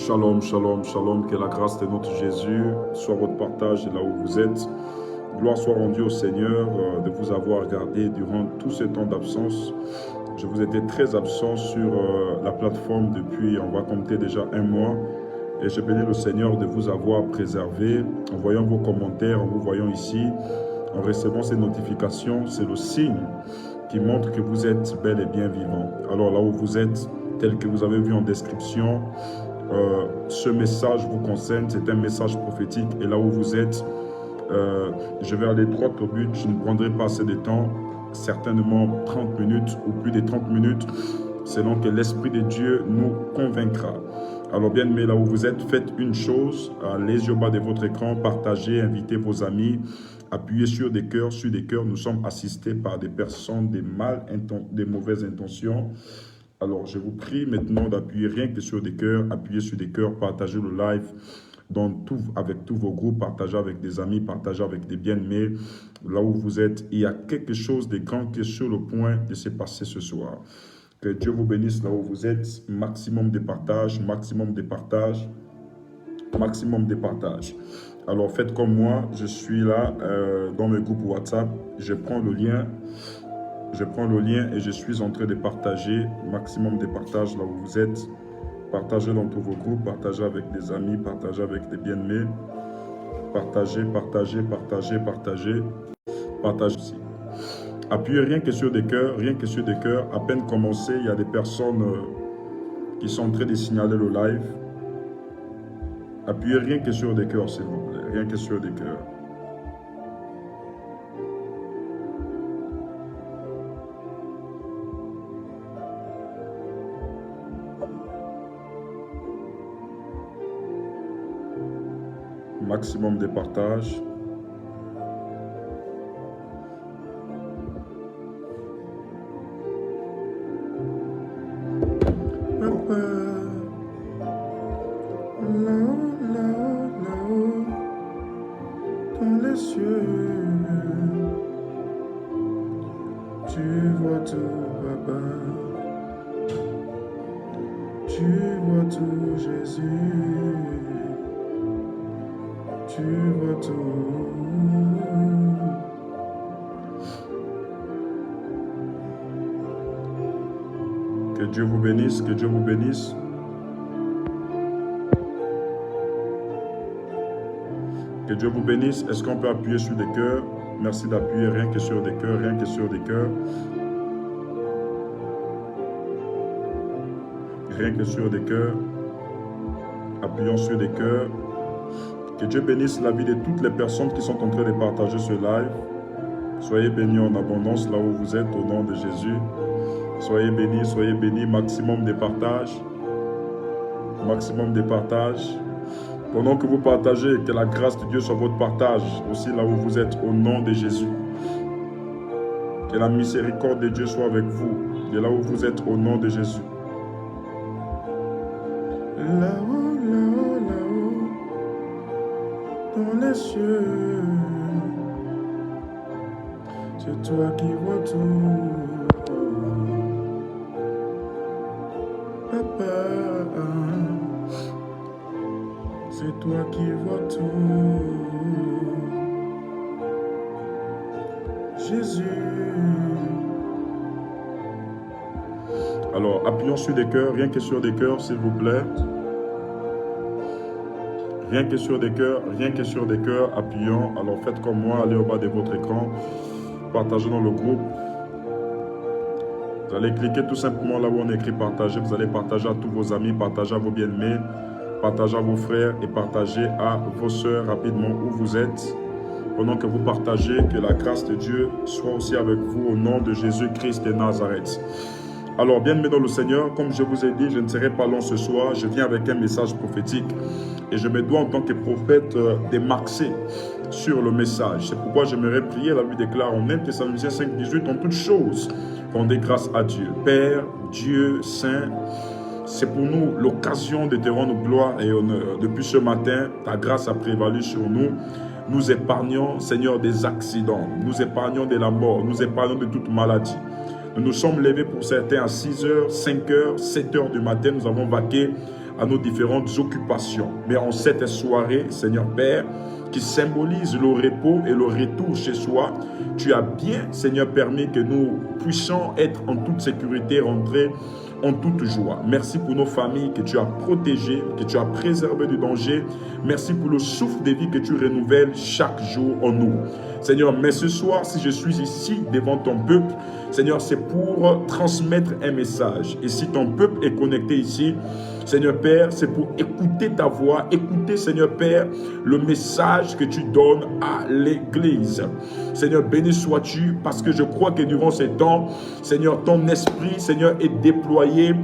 Shalom, shalom, shalom, que la grâce de notre Jésus soit votre partage là où vous êtes. Gloire soit rendue au Seigneur de vous avoir gardé durant tout ce temps d'absence. Je vous étais très absent sur la plateforme depuis, on va compter déjà 1 mois. Et je bénis le Seigneur de vous avoir préservé en voyant vos commentaires, en vous voyant ici, en recevant ces notifications. C'est le signe qui montre que vous êtes bel et bien vivant. Alors là où vous êtes, tel que vous avez vu en description, ce message vous concerne, c'est un message prophétique. Et là où vous êtes, je vais aller droit au but, je ne prendrai pas assez de temps, certainement 30 minutes ou plus de 30 minutes, selon que l'Esprit de Dieu nous convaincra. Alors bien aimé, là où vous êtes, faites une chose, les yeux bas de votre écran, partagez, invitez vos amis, appuyez sur des cœurs, nous sommes assistés par des personnes de mauvaises intentions. Alors, je vous prie maintenant d'appuyer rien que sur des cœurs, appuyez sur des cœurs, partagez le live avec tous vos groupes, partagez avec des amis, partagez avec des bien-aimés. Là où vous êtes, il y a quelque chose de grand qui est sur le point de se passer ce soir. Que Dieu vous bénisse là où vous êtes. Maximum de partage, maximum de partage, maximum de partage. Alors, faites comme moi, je suis là dans le groupe WhatsApp, je prends le lien. Et je suis en train de partager, maximum de partage là où vous êtes. Partagez dans tous vos groupes, partagez avec des amis, partagez avec des bien-aimés. Partagez, partagez, partagez, partagez. Partagez aussi. Appuyez rien que sur des cœurs, rien que sur des cœurs. À peine commencé, il y a des personnes qui sont en train de signaler le live. Appuyez rien que sur des cœurs, s'il vous plaît. Rien que sur des cœurs. Maximum de partage. Papa, là-haut, là-haut, là-haut, dans les cieux, tu vois tout, papa, tu vois tout, Jésus. Tu vois tout. Que Dieu vous bénisse, que Dieu vous bénisse. Que Dieu vous bénisse. Est-ce qu'on peut appuyer sur des cœurs? Merci d'appuyer rien que sur des cœurs, rien que sur des cœurs. Rien que sur des cœurs. Appuyons sur des cœurs. Que Dieu bénisse la vie de toutes les personnes qui sont en train de partager ce live. Soyez bénis en abondance là où vous êtes au nom de Jésus. Soyez bénis, maximum de partage. Maximum de partage. Pendant que vous partagez, que la grâce de Dieu soit votre partage aussi là où vous êtes au nom de Jésus. Que la miséricorde de Dieu soit avec vous, de là où vous êtes au nom de Jésus. Là-haut, là-haut, là-haut, dans les cieux, c'est toi qui vois tout. Papa, c'est toi qui vois tout. Jésus. Alors, appuyons sur des cœurs, rien que sur des cœurs, s'il vous plaît. Rien que sur des cœurs, rien que sur des cœurs, appuyons. Alors, faites comme moi, allez au bas de votre écran, partagez dans le groupe. Vous allez cliquer tout simplement là où on écrit partager. Vous allez partager à tous vos amis, partager à vos bien-aimés, partager à vos frères et partager à vos sœurs rapidement où vous êtes. Pendant que vous partagez, que la grâce de Dieu soit aussi avec vous au nom de Jésus-Christ de Nazareth. Alors, bien-aimés dans le Seigneur, comme je vous ai dit, je ne serai pas long ce soir. Je viens avec un message prophétique et je me dois en tant que prophète démarquer sur le message. C'est pourquoi j'aimerais prier. La Bible déclare en 1 Thessaloniciens 5,18 en toutes choses, rendez grâce à Dieu. Père, Dieu, Saint, c'est pour nous l'occasion de te rendre gloire et honneur. Depuis ce matin, ta grâce a prévalu sur nous. Nous épargnons, Seigneur, des accidents. Nous épargnons de la mort. Nous épargnons de toute maladie. Nous nous sommes levés pour certains à 6h, 5h, 7h du matin. Nous avons vaqué à nos différentes occupations. Mais en cette soirée, Seigneur Père, qui symbolise le repos et le retour chez soi, tu as bien, Seigneur, permis que nous puissions être en toute sécurité, rentrer en toute joie. Merci pour nos familles que tu as protégées, que tu as préservées du danger. Merci pour le souffle de vie que tu renouvelles chaque jour en nous. Seigneur, mais ce soir, si je suis ici devant ton peuple, Seigneur, c'est pour transmettre un message. Et si ton peuple est connecté ici, Seigneur Père, c'est pour écouter ta voix, écouter, Seigneur Père, le message que tu donnes à l'Église. Seigneur, béni sois-tu, parce que je crois que durant ces temps, Seigneur, ton esprit, Seigneur, est déployé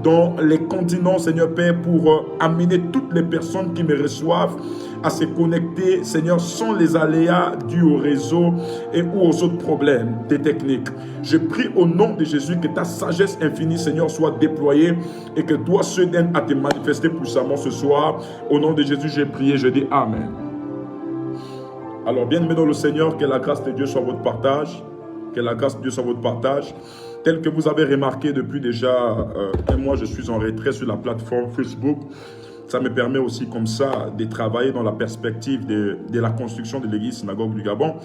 dans les continents, Seigneur Père, pour amener toutes les personnes qui me reçoivent à se connecter, Seigneur, sans les aléas dus au réseau et ou aux autres problèmes des techniques. Je prie au nom de Jésus que ta sagesse infinie, Seigneur, soit déployée et que toi, seul donne à te manifester puissamment ce soir. Au nom de Jésus, j'ai prié, je dis Amen. Alors, bien-aimés dans le Seigneur, que la grâce de Dieu soit votre partage. Que la grâce de Dieu soit votre partage. Tel que vous avez remarqué depuis déjà un mois, je suis en retrait sur la plateforme Facebook. Ça me permet aussi comme ça de travailler dans la perspective de la construction de l'église synagogue du Gabon,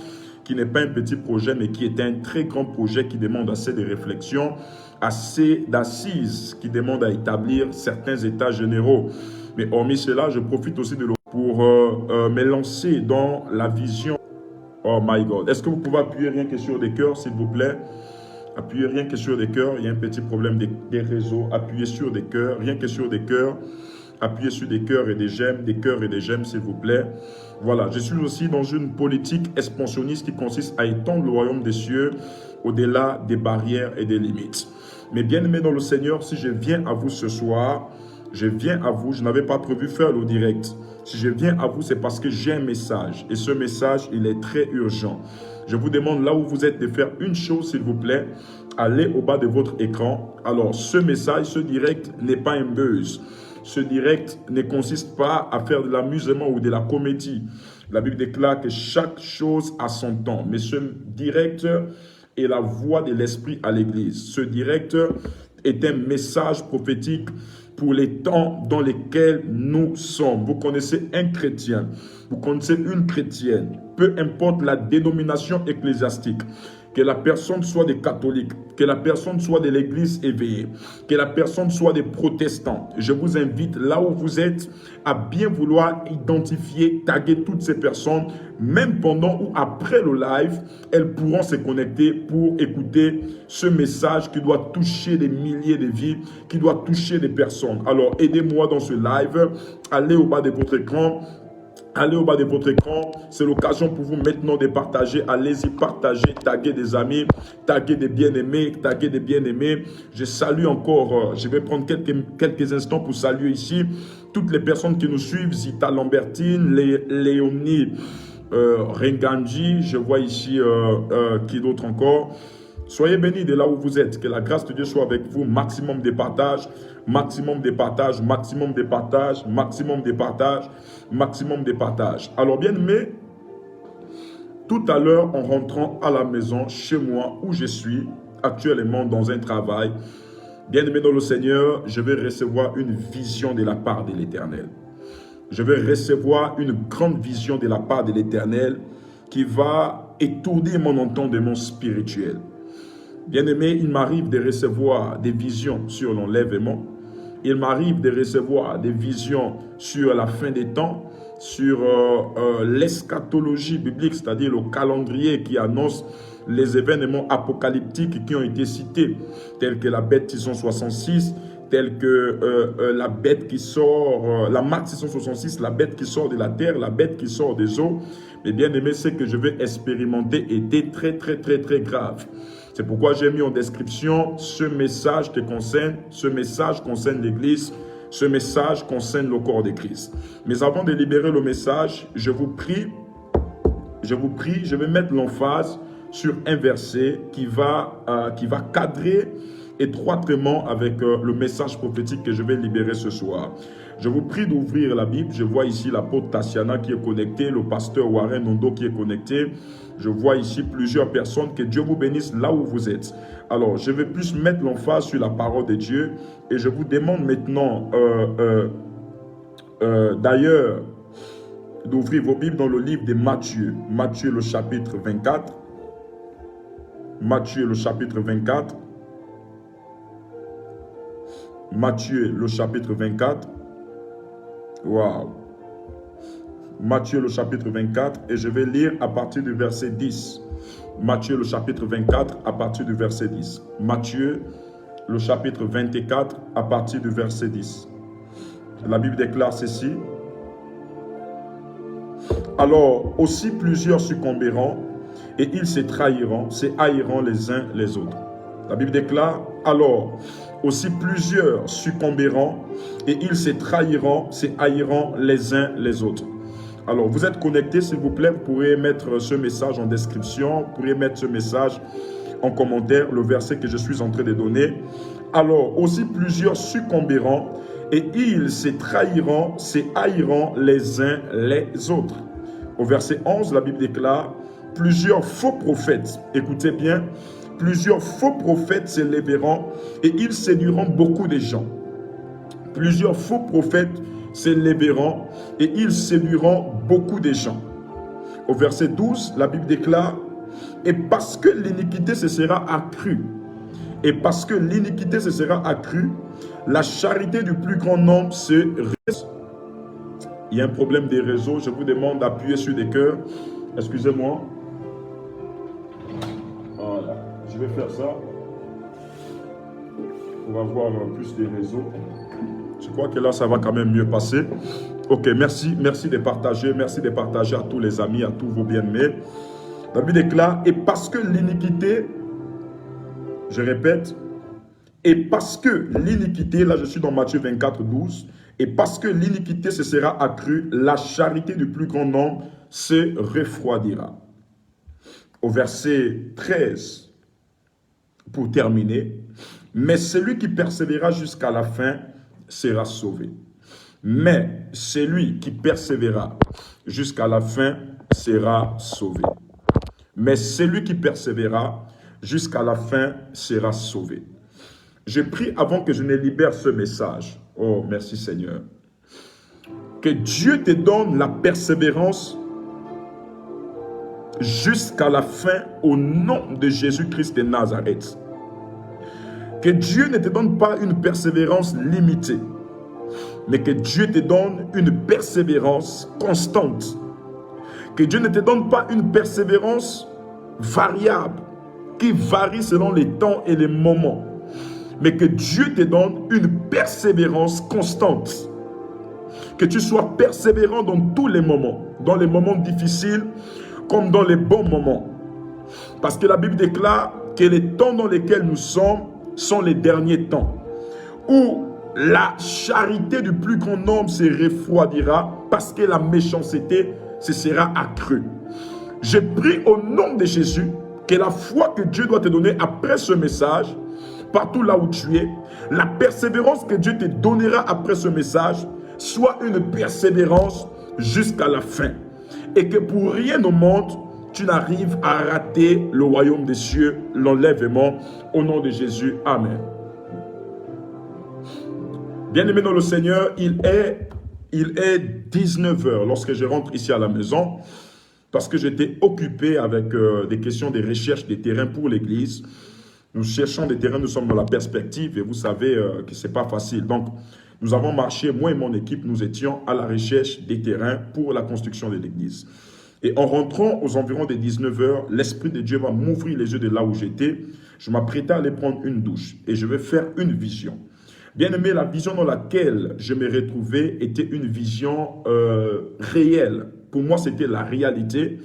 qui n'est pas un petit projet, mais qui est un très grand projet qui demande assez de réflexion, assez d'assises, qui demande à établir certains états généraux. Mais hormis cela, je profite aussi de l'occasion pour me lancer dans la vision. Oh my God. Est-ce que vous pouvez appuyer rien que sur des cœurs, s'il vous plaît? Appuyez rien que sur des cœurs. Il y a un petit problème des réseaux. Appuyez sur des cœurs, rien que sur des cœurs. Appuyez sur des cœurs et des j'aime, s'il vous plaît. Voilà, je suis aussi dans une politique expansionniste qui consiste à étendre le royaume des cieux au-delà des barrières et des limites. Mais bien aimé dans le Seigneur, si je viens à vous ce soir, je viens à vous, je n'avais pas prévu faire le direct. Si je viens à vous, c'est parce que j'ai un message. Et ce message, il est très urgent. Je vous demande là où vous êtes de faire une chose, s'il vous plaît. Allez au bas de votre écran. Alors, ce message, ce direct n'est pas un buzz. Ce direct ne consiste pas à faire de l'amusement ou de la comédie. La Bible déclare que chaque chose a son temps. Mais ce direct est la voix de l'Esprit à l'Église. Ce direct est un message prophétique pour les temps dans lesquels nous sommes. Vous connaissez un chrétien, vous connaissez une chrétienne, peu importe la dénomination ecclésiastique, que la personne soit des catholiques, que la personne soit de l'église éveillée, que la personne soit des protestants. Je vous invite là où vous êtes à bien vouloir identifier, taguer toutes ces personnes, même pendant ou après le live, elles pourront se connecter pour écouter ce message qui doit toucher des milliers de vies, qui doit toucher des personnes. Alors aidez-moi dans ce live, allez au bas de votre écran. Allez au bas de votre écran, c'est l'occasion pour vous maintenant de partager. Allez-y, partagez, taguez des amis, taguez des bien-aimés, taguez des bien-aimés. Je salue encore, je vais prendre quelques instants pour saluer ici toutes les personnes qui nous suivent. Zita Lambertine, Léonie Renganji, je vois ici qui d'autre encore. Soyez bénis de là où vous êtes. Que la grâce de Dieu soit avec vous. Maximum de partage, maximum de partage, maximum de partage, maximum de partage, maximum de partage. Alors bien aimé, tout à l'heure en rentrant à la maison, chez moi où je suis actuellement dans un travail, bien aimé dans le Seigneur, je vais recevoir une vision de la part de l'Éternel. Je vais recevoir une grande vision de la part de l'Éternel qui va étourdir mon entendement spirituel. Bien-aimé, il m'arrive de recevoir des visions sur l'enlèvement. Il m'arrive de recevoir des visions sur la fin des temps, sur l'eschatologie biblique, c'est-à-dire le calendrier qui annonce les événements apocalyptiques qui ont été cités, tels que la bête 666, tels que la bête qui sort, la marque 666, la bête qui sort de la terre, la bête qui sort des eaux. Mais bien-aimé, ce que je vais expérimenter était très grave. C'est pourquoi j'ai mis en description ce message te concerne, ce message concerne l'Église, ce message concerne le corps de Christ. Mais avant de libérer le message, je vous prie, je vais mettre l'emphase sur un verset qui va cadrer étroitement avec le message prophétique que je vais libérer ce soir. Je vous prie d'ouvrir la Bible. Je vois ici l'apôtre Tassiana qui est connecté, le pasteur Warren Ondo qui est connecté. Je vois ici plusieurs personnes. Que Dieu vous bénisse là où vous êtes. Alors, je vais plus mettre l'emphase sur la parole de Dieu. Et je vous demande maintenant, d'ailleurs, d'ouvrir vos Bibles dans le livre de Matthieu. Matthieu, le chapitre 24. Matthieu, le chapitre 24. Matthieu, le chapitre 24. Waouh. Matthieu, le chapitre 24. Et je vais lire à partir du verset 10. Matthieu, le chapitre 24, à partir du verset 10. Matthieu, le chapitre 24, à partir du verset 10. La Bible déclare ceci. Alors, aussi plusieurs succomberont, et ils se trahiront, se haïront les uns les autres. La Bible déclare, alors, aussi plusieurs succomberont, et ils se trahiront, se haïront les uns les autres. Alors, vous êtes connectés, s'il vous plaît, vous pourrez mettre ce message en description, vous pourrez mettre ce message en commentaire, le verset que je suis en train de donner. Alors, aussi plusieurs succomberont, et ils se trahiront, se haïront les uns les autres. Au verset 11, la Bible déclare, plusieurs faux prophètes, écoutez bien, plusieurs faux prophètes se lèveront et ils séduiront beaucoup de gens. Plusieurs faux prophètes se lèveront et ils séduiront beaucoup de gens. Au verset 12, la Bible déclare, et parce que l'iniquité se sera accrue, et parce que l'iniquité se sera accrue, la charité du plus grand nombre se réduira. Il y a un problème des réseaux, je vous demande d'appuyer sur des cœurs. Excusez-moi. Voilà, je vais faire ça pour avoir plus de réseaux. Je crois que là, ça va quand même mieux passer. Ok, merci de partager. Merci de partager à tous les amis, à tous vos bien-aimés. La Bible déclare, et parce que l'iniquité, je répète, et parce que l'iniquité, là je suis dans Matthieu 24, 12, et parce que l'iniquité se sera accrue, la charité du plus grand nombre se refroidira. Au verset 13, pour terminer, mais celui qui persévérera jusqu'à la fin sera sauvé. Mais celui qui persévérera jusqu'à la fin sera sauvé. Mais celui qui persévérera jusqu'à la fin sera sauvé. Je prie avant que je ne libère ce message. Oh, merci Seigneur. Que Dieu te donne la persévérance jusqu'à la fin au nom de Jésus-Christ de Nazareth. Que Dieu ne te donne pas une persévérance limitée, mais que Dieu te donne une persévérance constante. Que Dieu ne te donne pas une persévérance variable, qui varie selon les temps et les moments, mais que Dieu te donne une persévérance constante. Que tu sois persévérant dans tous les moments difficiles comme dans les bons moments. Parce que la Bible déclare que les temps dans lesquels nous sommes sont les derniers temps, où la charité du plus grand nombre se refroidira parce que la méchanceté se sera accrue. Je prie au nom de Jésus que la foi que Dieu doit te donner après ce message, partout là où tu es, la persévérance que Dieu te donnera après ce message, soit une persévérance jusqu'à la fin. Et que pour rien au monde, tu n'arrives à rater le royaume des cieux, l'enlèvement, au nom de Jésus. Amen. Bien-aimé dans le Seigneur, il est 19h lorsque je rentre ici à la maison, parce que j'étais occupé avec des questions de recherche des terrains pour l'église. Nous cherchons des terrains, nous sommes dans la perspective et vous savez que ce n'est pas facile. Donc, nous avons marché, moi et mon équipe, nous étions à la recherche des terrains pour la construction de l'église. Et en rentrant aux environs des 19h, l'Esprit de Dieu va m'ouvrir les yeux de là où j'étais. Je m'apprêtais à aller prendre une douche et je vais faire une vision. Bien aimé, la vision dans laquelle je me retrouvais était une vision réelle. Pour moi, c'était la réalité.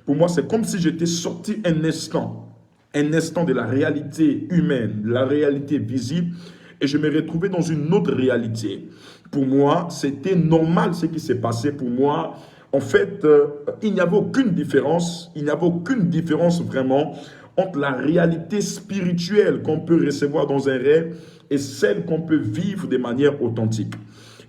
Pour moi, c'est comme si j'étais sorti un instant de la réalité humaine, de la réalité visible, et je me retrouvais dans une autre réalité. Pour moi, c'était normal ce qui s'est passé. Pour moi, en fait, il n'y avait aucune différence. Il n'y avait aucune différence vraiment entre la réalité spirituelle qu'on peut recevoir dans un rêve et celle qu'on peut vivre de manière authentique.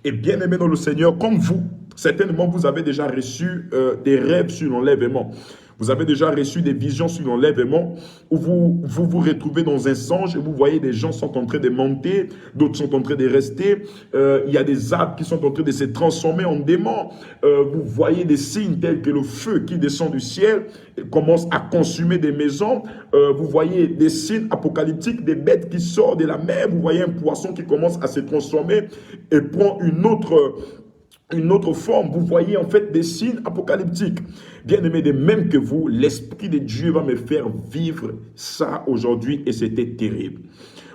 Et bien aimé dans le Seigneur, comme vous, certainement vous avez déjà reçu des rêves sur l'enlèvement. Vous avez déjà reçu des visions sur l'enlèvement où vous retrouvez dans un songe et vous voyez des gens sont en train de monter, d'autres sont en train de rester. Il y a des arbres qui sont en train de se transformer en démons. Vous voyez des signes tels que le feu qui descend du ciel et commence à consumer des maisons. Vous voyez des signes apocalyptiques, des bêtes qui sortent de la mer. Vous voyez un poisson qui commence à se transformer et prend une autre forme. Vous voyez en fait des signes apocalyptiques. Bien aimé, de même que vous, l'Esprit de Dieu va me faire vivre ça aujourd'hui et c'était terrible.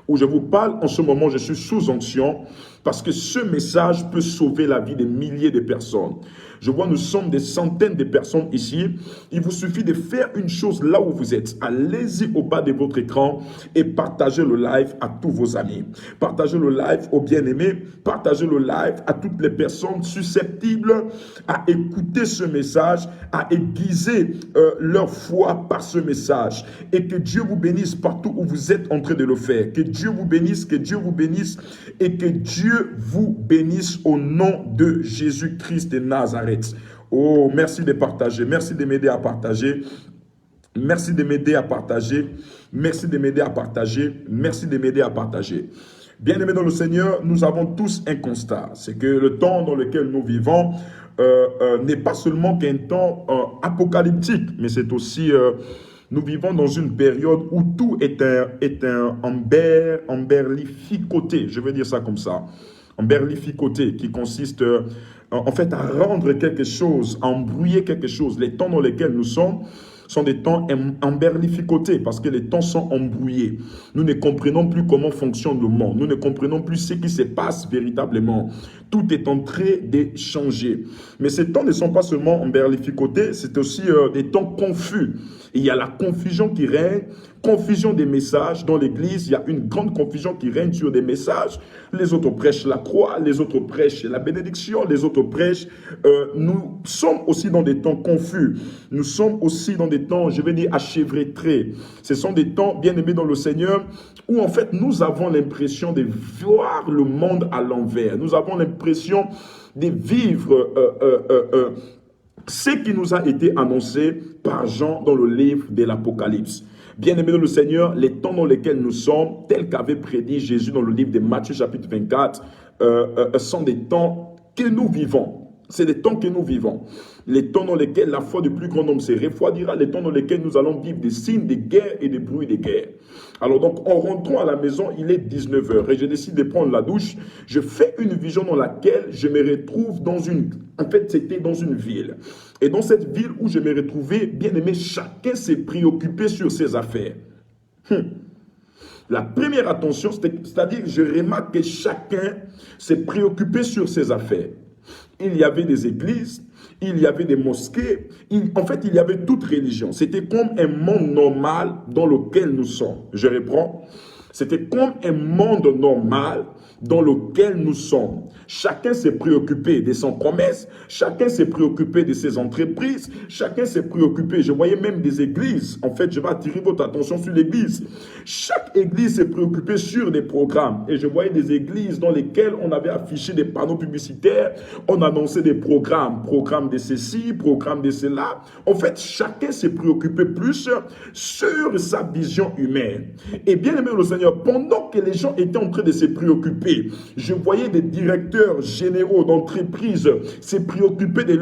Où je vous parle, en ce moment, je suis sous onction parce que ce message peut sauver la vie de milliers de personnes. Je vois, nous sommes des centaines de personnes ici. Il vous suffit de faire une chose là où vous êtes. Allez-y au bas de votre écran et partagez le live à tous vos amis. Partagez le live aux bien-aimés. Partagez le live à toutes les personnes susceptibles à écouter ce message, à aiguiser leur foi par ce message. Et que Dieu vous bénisse partout où vous êtes en train de le faire. Que Dieu vous bénisse, que Dieu vous bénisse et que Dieu vous bénisse au nom de Jésus-Christ de Nazareth. Oh, merci de partager, merci de m'aider à partager, merci de m'aider à partager, merci de m'aider à partager, merci de m'aider à partager. Bien-aimés dans le Seigneur, nous avons tous un constat, c'est que le temps dans lequel nous vivons n'est pas seulement qu'un temps apocalyptique, mais c'est aussi... nous vivons dans une période où tout est emberlificoté, je vais dire ça comme ça, emberlificoté, qui consiste en fait à rendre quelque chose, à embrouiller quelque chose. Les temps dans lesquels nous sommes sont des temps emberlificotés parce que les temps sont embrouillés. Nous ne comprenons plus comment fonctionne le monde. Nous ne comprenons plus ce qui se passe véritablement. Tout est en train de changer. Mais ces temps ne sont pas seulement emberlificotés, c'est aussi des temps confus. Et il y a la confusion qui règne, confusion des messages. Dans l'église, il y a une grande confusion qui règne sur des messages. Les autres prêchent la croix, les autres prêchent la bénédiction, les autres prêchent. Nous sommes aussi dans des temps confus. Nous sommes aussi dans des temps, je vais dire, achevêtrés. Ce sont des temps bien aimés dans le Seigneur où en fait nous avons l'impression de voir le monde à l'envers. Nous avons l'impression de vivre ce qui nous a été annoncé par Jean dans le livre de l'Apocalypse. Bien-aimés dans le Seigneur, les temps dans lesquels nous sommes, tels qu'avait prédit Jésus dans le livre de Matthieu chapitre 24, sont des temps que nous vivons. C'est des temps que nous vivons. Les temps dans lesquels la foi du plus grand nombre se refroidira, les temps dans lesquels nous allons vivre des signes de guerre et des bruits de guerre. Alors donc, en rentrant à la maison, il est 19 h et je décide de prendre la douche. Je fais une vision dans laquelle je me retrouve dans une... En fait, c'était dans une ville. Et dans cette ville où je me retrouvais, bien aimé, chacun s'est préoccupé sur ses affaires. La première attention, c'est-à-dire, je remarque que chacun s'est préoccupé sur ses affaires. Il y avait des églises, il y avait des mosquées, en fait, il y avait toute religion. C'était comme un monde normal dans lequel nous sommes. Je reprends. C'était comme un monde normal dans lequel nous sommes. Chacun s'est préoccupé de son commerce, chacun s'est préoccupé de ses entreprises, chacun s'est préoccupé, je voyais même des églises, en fait je vais attirer votre attention sur l'église. Chaque église s'est préoccupée sur des programmes et je voyais des églises dans lesquelles on avait affiché des panneaux publicitaires, on annonçait des programmes, programmes de ceci, programmes de cela. En fait chacun s'est préoccupé plus sur sa vision humaine. Et bien aimé le Seigneur, pendant que les gens étaient en train de se préoccuper, je voyais des directeurs généraux d'entreprises se préoccuper de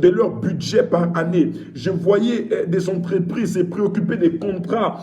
leur budget par année. Je voyais des entreprises se préoccuper des contrats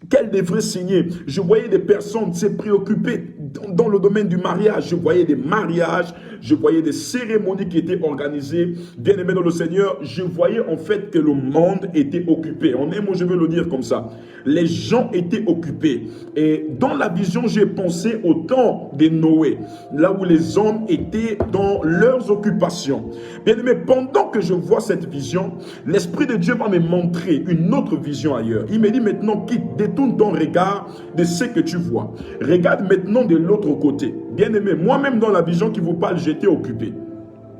qu'elles devraient signer. Je voyais des personnes se préoccuper dans le domaine du mariage. Je voyais des mariages, je voyais des cérémonies qui étaient organisées. Bien aimé dans le Seigneur, je voyais en fait que le monde était occupé. En un mot, je veux le dire comme ça. Les gens étaient occupés. Et dans la vision, j'ai pensé au temps de Noé, là où les hommes étaient dans leurs occupations. Bien aimé, pendant que je vois cette vision, l'Esprit de Dieu va me montrer une autre vision ailleurs. Il me dit maintenant, quitte, détourne ton regard de ce que tu vois. Regarde maintenant de l'autre côté. Bien aimé, moi-même dans la vision qui vous parle, j'étais occupé.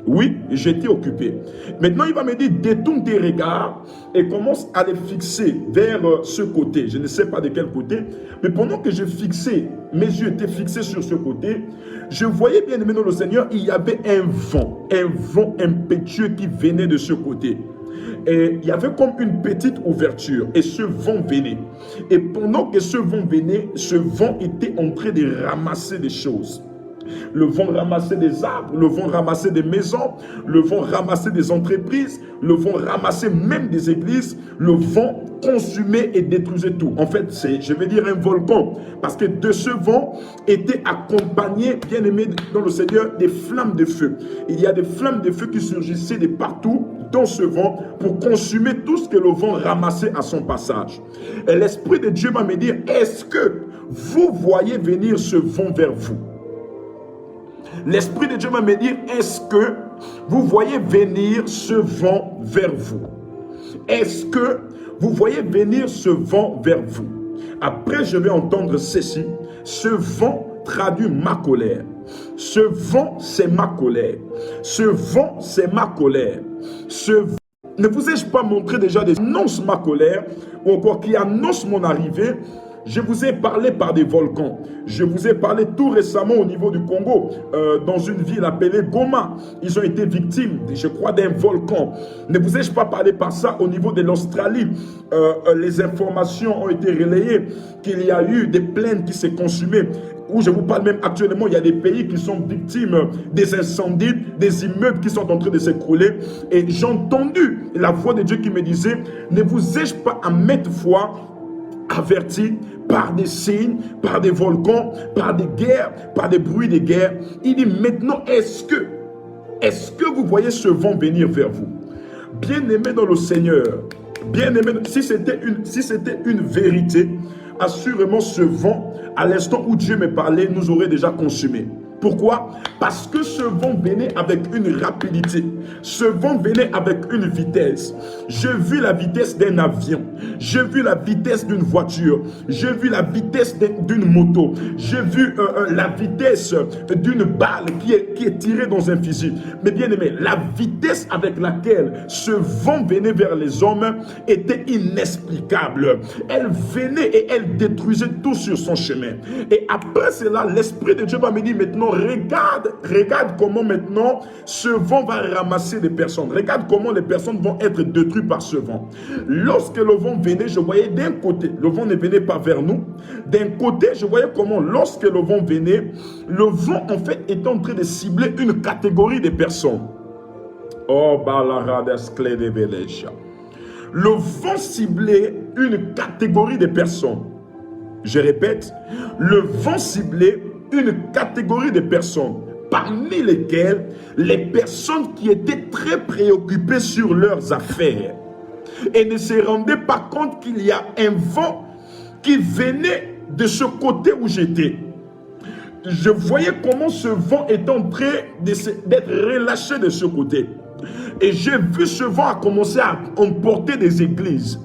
Oui, j'étais occupé. Maintenant, il va me dire, détourne tes regards et commence à les fixer vers ce côté. Je ne sais pas de quel côté, mais pendant que je fixais, mes yeux étaient fixés sur ce côté, je voyais bien aimé dans le Seigneur, il y avait un vent impétueux qui venait de ce côté. Et il y avait comme une petite ouverture et ce vent venait. Et pendant que ce vent venait, ce vent était en train de ramasser des choses. Le vent ramassait des arbres, le vent ramassait des maisons, le vent ramassait des entreprises, le vent ramassait même des églises, le vent consumait et détruisait tout. En fait, c'est, je vais dire, un volcan, parce que de ce vent était accompagné, bien aimé dans le Seigneur, des flammes de feu. Il y a des flammes de feu qui surgissaient de partout dans ce vent pour consumer tout ce que le vent ramassait à son passage. Et l'Esprit de Dieu va me dire, est-ce que vous voyez venir ce vent vers vous? L'Esprit de Dieu va me dire, est-ce que vous voyez venir ce vent vers vous? Est-ce que vous voyez venir ce vent vers vous? Après, je vais entendre ceci. Ce vent traduit ma colère. Ce vent, c'est ma colère. Ce vent, c'est ma colère. Ce vent, ne vous ai-je pas montré déjà des annonces ma colère, ou encore qui annoncent mon arrivée? Je vous ai parlé par des volcans. Je vous ai parlé tout récemment au niveau du Congo, dans une ville appelée Goma. Ils ont été victimes, je crois, d'un volcan. Ne vous ai-je pas parlé par ça au niveau de l'Australie? Les informations ont été relayées qu'il y a eu des plaines qui s'est consumées. Où je vous parle même actuellement, il y a des pays qui sont victimes des incendies, des immeubles qui sont en train de s'écrouler. Et j'ai entendu la voix de Dieu qui me disait, ne vous ai-je pas à maintes fois averti par des signes, par des volcans, par des guerres, par des bruits de guerre? Il dit maintenant, est-ce que vous voyez ce vent venir vers vous? Bien-aimé dans le Seigneur, bien-aimé, si c'était une vérité, assurément ce vent, à l'instant où Dieu me parlait, nous aurait déjà consumé. Pourquoi? Parce que ce vent venait avec une rapidité. Ce vent venait avec une vitesse. J'ai vu la vitesse d'un avion. J'ai vu la vitesse d'une voiture. J'ai vu la vitesse d'une moto. J'ai vu la vitesse d'une balle qui est tirée dans un fusil. Mais bien aimé, la vitesse avec laquelle ce vent venait vers les hommes était inexplicable. Elle venait et elle détruisait tout sur son chemin. Et après cela, l'Esprit de Dieu va me dire maintenant, regarde comment maintenant ce vent va ramasser des personnes. Regarde comment les personnes vont être détruites par ce vent. Lorsque le vent venait, je voyais d'un côté, le vent ne venait pas vers nous. D'un côté, je voyais comment lorsque le vent venait, le vent en fait était en train de cibler une catégorie de personnes. Oh, balarades de Vélécha. Le vent ciblait une catégorie de personnes. Je répète, le vent ciblait une catégorie de personnes, parmi lesquelles les personnes qui étaient très préoccupées sur leurs affaires et ne se rendaient pas compte qu'il y a un vent qui venait de ce côté où j'étais. Je voyais comment ce vent est en train d'être relâché de ce côté. Et j'ai vu ce vent a commencé à emporter des églises.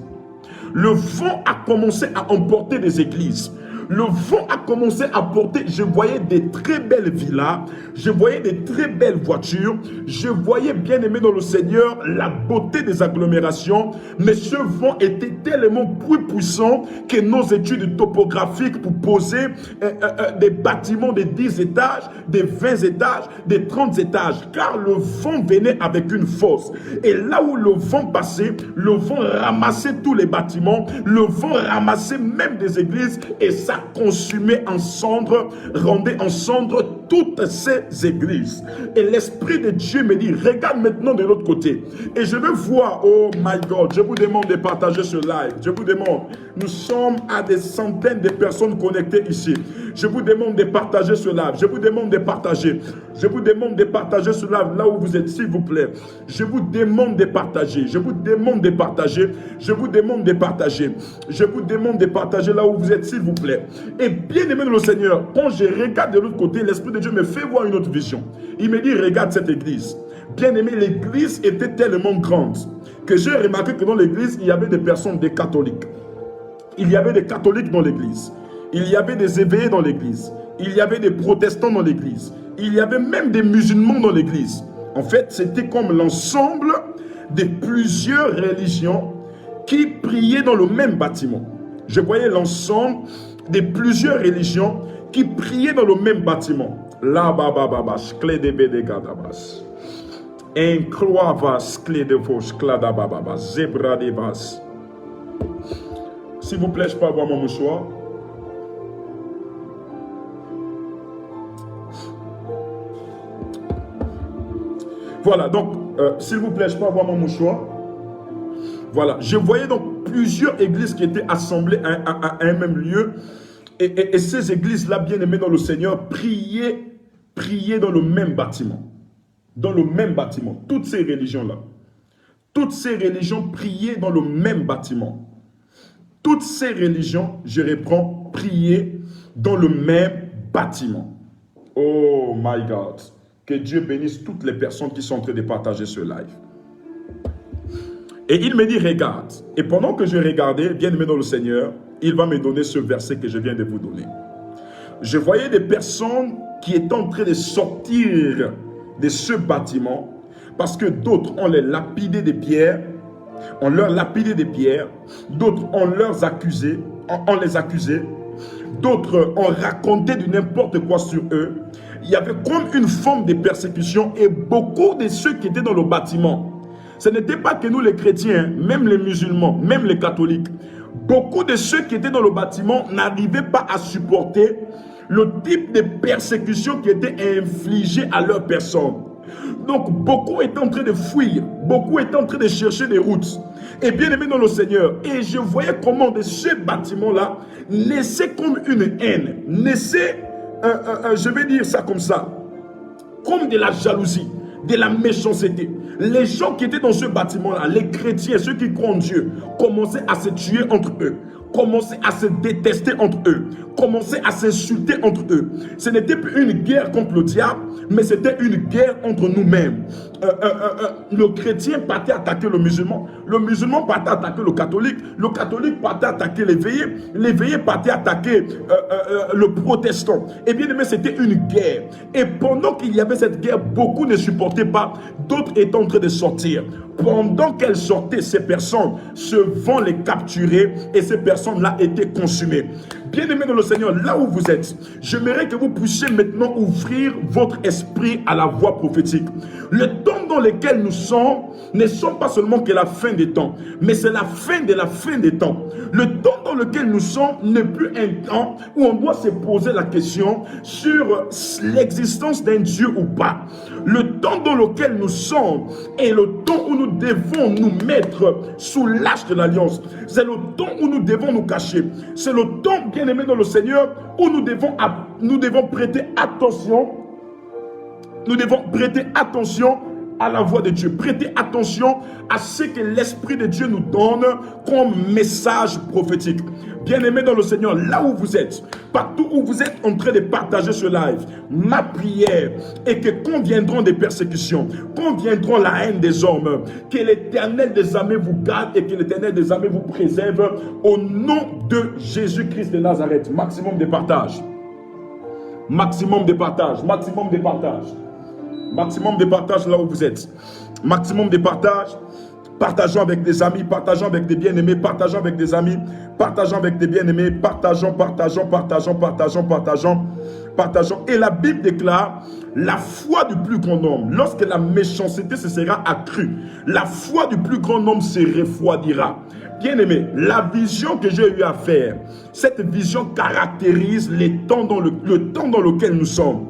Le vent a commencé à emporter des églises. Le vent a commencé à porter, je voyais des très belles villas, je voyais des très belles voitures, je voyais bien aimé dans le Seigneur la beauté des agglomérations, mais ce vent était tellement plus puissant que nos études topographiques pour poser des bâtiments de 10 étages, de 20 étages, de 30 étages, car le vent venait avec une force. Et là où le vent passait, le vent ramassait tous les bâtiments, le vent ramassait même des églises et ça consumé en cendres, rendait en cendres toutes ces églises. Et l'Esprit de Dieu me dit, regarde maintenant de l'autre côté. Et je veux voir, oh my God, je vous demande de partager ce live. Je vous demande, nous sommes à des centaines de personnes connectées ici. Je vous demande de partager ce live. Je vous demande de partager. Je vous demande de partager ce live là où vous êtes, s'il vous plaît. Je vous demande de partager. Je vous demande de partager. Je vous demande de partager. Je vous demande de partager là où vous êtes, s'il vous plaît. Et bien aimé de le Seigneur, quand je regarde de l'autre côté, l'Esprit de Dieu me fait voir une autre vision. Il me dit, regarde cette église. Bien aimé, l'église était tellement grande que j'ai remarqué que dans l'église, il y avait des personnes, des catholiques. Il y avait des catholiques dans l'église. Il y avait des éveillés dans l'église. Il y avait des protestants dans l'église. Il y avait même des musulmans dans l'église. En fait, c'était comme l'ensemble de plusieurs religions qui priaient dans le même bâtiment. Je voyais l'ensemble de plusieurs religions qui priaient dans le même bâtiment. La babababas, clé de bédégadabas. Incroivas, clé de vos, cladabababas, zebra de bas. S'il vous plaît, je peux avoir mon mouchoir. Voilà, donc, s'il vous plaît, je peux avoir mon mouchoir. Voilà, je voyais donc plusieurs églises qui étaient assemblées à un même lieu. Et ces églises-là, bien aimées dans le Seigneur, priaient dans le même bâtiment. Dans le même bâtiment. Toutes ces religions-là. Toutes ces religions priaient dans le même bâtiment. Toutes ces religions, je reprends, priaient dans le même bâtiment. Oh my God. Que Dieu bénisse toutes les personnes qui sont en train de partager ce live. Et il me dit, regarde. Et pendant que je regardais, bien aimé dans le Seigneur, il va me donner ce verset que je viens de vous donner. Je voyais des personnes qui étaient en train de sortir de ce bâtiment parce que d'autres ont les lapidé des pierres, on leur lapidé des pierres, d'autres on les accusait, d'autres ont raconté du n'importe quoi sur eux. Il y avait comme une forme de persécution et beaucoup de ceux qui étaient dans le bâtiment, ce n'était pas que nous les chrétiens, même les musulmans, même les catholiques, beaucoup de ceux qui étaient dans le bâtiment n'arrivaient pas à supporter le type de persécution qui était infligée à leur personne. Donc beaucoup étaient en train de fuir, beaucoup étaient en train de chercher des routes. Et bien aimé dans le Seigneur, et je voyais comment de ce bâtiment-là naissait comme une haine, naissait, je vais dire ça comme ça, comme de la jalousie, de la méchanceté. Les gens qui étaient dans ce bâtiment-là, les chrétiens, ceux qui croient en Dieu, commençaient à se tuer entre eux, commençaient à se détester entre eux, commençaient à s'insulter entre eux. Ce n'était plus une guerre contre le diable, mais c'était une guerre entre nous-mêmes. Le chrétien partait attaquer le musulman partait attaquer le catholique partait attaquer l'éveillé partait attaquer le protestant. Et bien aimé, c'était une guerre. Et pendant qu'il y avait cette guerre, beaucoup ne supportaient pas, d'autres étaient en train de sortir. Pendant qu'elles sortaient, ces personnes se vont les capturer et ces personnes-là étaient consumées. Bien-aimés dans le Seigneur, là où vous êtes, j'aimerais que vous puissiez maintenant ouvrir votre esprit à la voix prophétique. Le temps dans lequel nous sommes ne sont pas seulement que la fin des temps, mais c'est la fin de la fin des temps. Le temps dans lequel nous sommes n'est plus un temps où on doit se poser la question sur l'existence d'un Dieu ou pas. Le temps dans lequel nous sommes est le temps où nous devons nous mettre sous l'âge de l'alliance. C'est le temps où nous devons nous cacher. C'est le temps, bien aimé dans le Seigneur, où nous devons prêter attention. Nous devons prêter attention à la voix de Dieu. Prêtez attention à ce que l'Esprit de Dieu nous donne comme message prophétique. Bien-aimés dans le Seigneur, là où vous êtes, partout où vous êtes en train de partager ce live, ma prière est que quand viendront des persécutions, quand viendront la haine des hommes, que l'Éternel des armées vous garde et que l'Éternel des armées vous préserve au nom de Jésus-Christ de Nazareth. Maximum de partage. Maximum de partage. Maximum de partage. Maximum de partage là où vous êtes. Maximum de partage. Partageons avec des amis, partageons avec des bien-aimés, partageons avec des amis, partageons avec des bien-aimés, partageons. Et la Bible déclare, la foi du plus grand nombre, lorsque la méchanceté se sera accrue, la foi du plus grand nombre se refroidira. Bien-aimé, la vision que j'ai eu à faire, cette vision caractérise le temps dans lequel nous sommes.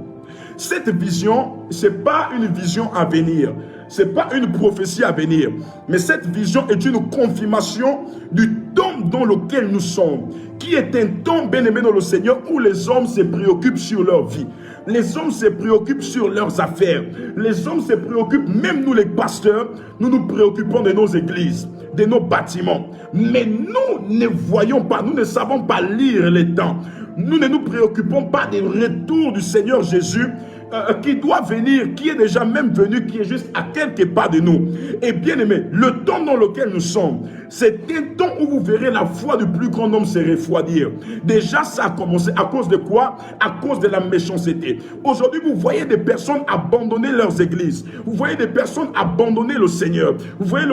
Cette vision, ce n'est pas une vision à venir. Ce n'est pas une prophétie à venir. Mais cette vision est une confirmation du temps dans lequel nous sommes. Qui est un temps, bien-aimé dans le Seigneur, où les hommes se préoccupent sur leur vie. Les hommes se préoccupent sur leurs affaires. Les hommes se préoccupent, même nous les pasteurs, nous nous préoccupons de nos églises, de nos bâtiments. Mais nous ne voyons pas, nous ne savons pas lire les temps. Nous ne nous préoccupons pas du retour du Seigneur Jésus qui doit venir, qui est déjà même venu, qui est juste à quelques pas de nous. Et bien aimé, le temps dans lequel nous sommes, C'est un temps où vous verrez la foi du plus grand nombre se refroidir. Déjà, ça a commencé. À cause de quoi? À cause de la méchanceté. Aujourd'hui, vous voyez des personnes abandonner leurs églises. Vous voyez des personnes abandonner le Seigneur. Vous voyez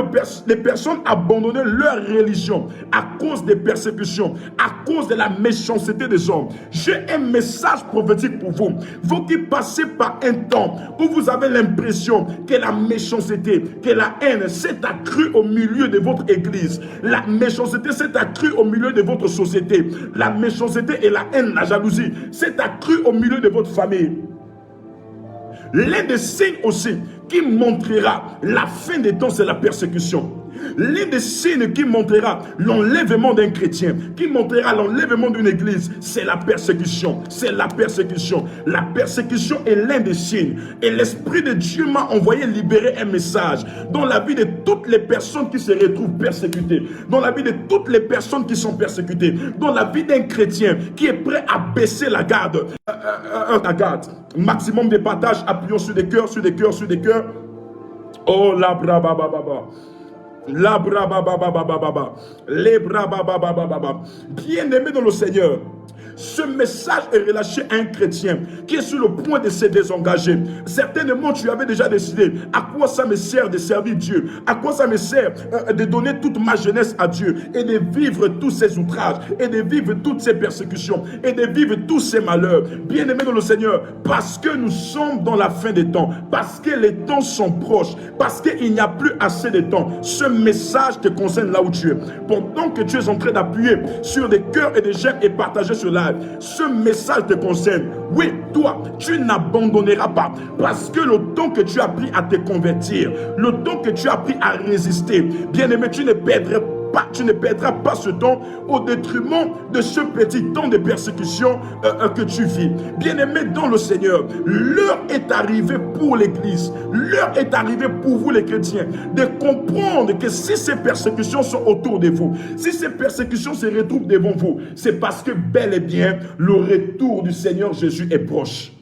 des personnes abandonner leur religion à cause des persécutions, à cause de la méchanceté des hommes. J'ai un message prophétique pour vous. Vous qui passez par un temps où vous avez l'impression que la méchanceté, que la haine s'est accrue au milieu de votre église. La méchanceté s'est accrue au milieu de votre société. La méchanceté et la haine, la jalousie s'est accrue au milieu de votre famille. L'un des signes aussi qui montrera la fin des temps, c'est la persécution. L'un des signes qui montrera l'enlèvement d'un chrétien, qui montrera l'enlèvement d'une église, c'est la persécution. C'est la persécution. La persécution est l'un des signes. Et l'Esprit de Dieu m'a envoyé libérer un message dans la vie de toutes les personnes qui se retrouvent persécutées, dans la vie de toutes les personnes qui sont persécutées, dans la vie d'un chrétien qui est prêt à baisser la garde. Maximum de partage, appuyons sur des cœurs, sur des cœurs, sur des cœurs. Oh la braba baba. La braba baba baba. Les braba baba baba. Bien-aimé dans le Seigneur, ce message est relâché à un chrétien qui est sur le point de se désengager. Certainement, tu avais déjà décidé à quoi ça me sert de servir Dieu, à quoi ça me sert de donner toute ma jeunesse à Dieu et de vivre tous ces outrages et de vivre toutes ces persécutions et de vivre tous ces malheurs. Bien-aimé dans le Seigneur, parce que nous sommes dans la fin des temps, parce que les temps sont proches, parce qu'il n'y a plus assez de temps, ce message te concerne là où tu es. Pendant que tu es en train d'appuyer sur des cœurs et des j'aime et partager cela, ce message te concerne. Oui, toi, tu n'abandonneras pas. Parce que le temps que tu as pris à te convertir, le temps que tu as pris à résister, bien-aimé, tu ne perdras pas ce temps au détriment de ce petit temps de persécution que tu vis. Bien-aimé dans le Seigneur, l'heure est arrivée pour l'Église, l'heure est arrivée pour vous les chrétiens, de comprendre que si ces persécutions sont autour de vous, si ces persécutions se retrouvent devant vous, c'est parce que bel et bien, le retour du Seigneur Jésus est proche.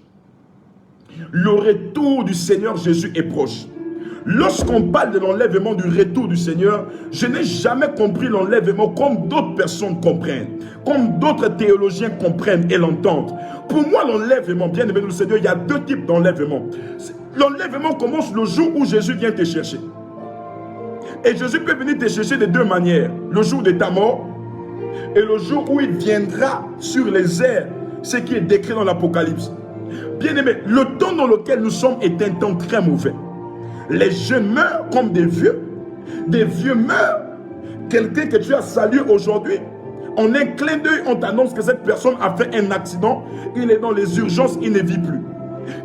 Le retour du Seigneur Jésus est proche. Lorsqu'on parle de l'enlèvement du retour du Seigneur, je n'ai jamais compris l'enlèvement comme d'autres personnes comprennent, comme d'autres théologiens comprennent et l'entendent. Pour moi, l'enlèvement, bien aimé du Seigneur, il y a deux types d'enlèvement. L'enlèvement commence le jour où Jésus vient te chercher. Et Jésus peut venir te chercher de deux manières. Le jour de ta mort et le jour où il viendra sur les airs, ce qui est décrit dans l'Apocalypse. Bien aimé, le temps dans lequel nous sommes est un temps très mauvais. Les jeunes meurent comme des vieux meurent. Quelqu'un que tu as salué aujourd'hui, en un clin d'œil, on t'annonce que cette personne a fait un accident, il est dans les urgences, il ne vit plus.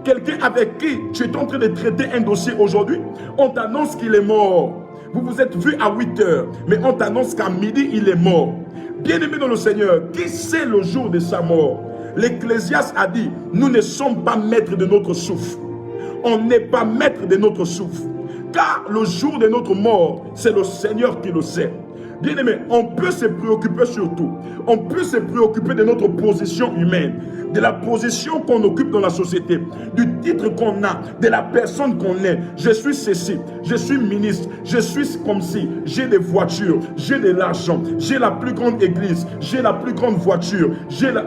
Quelqu'un avec qui tu es en train de traiter un dossier aujourd'hui, on t'annonce qu'il est mort. Vous vous êtes vu à 8 heures, mais on t'annonce qu'à midi, il est mort. Bien-aimé dans le Seigneur, qui sait le jour de sa mort? L'Ecclésiaste a dit, nous ne sommes pas maîtres de notre souffle. On n'est pas maître de notre souffle. Car le jour de notre mort, c'est le Seigneur qui le sait. Bien-aimé, on peut se préoccuper surtout. On peut se préoccuper de notre position humaine, de la position qu'on occupe dans la société, du titre qu'on a, de la personne qu'on est. Je suis ceci, je suis ministre, je suis comme si, j'ai des voitures, j'ai de l'argent, j'ai la plus grande église, j'ai la plus grande voiture, j'ai la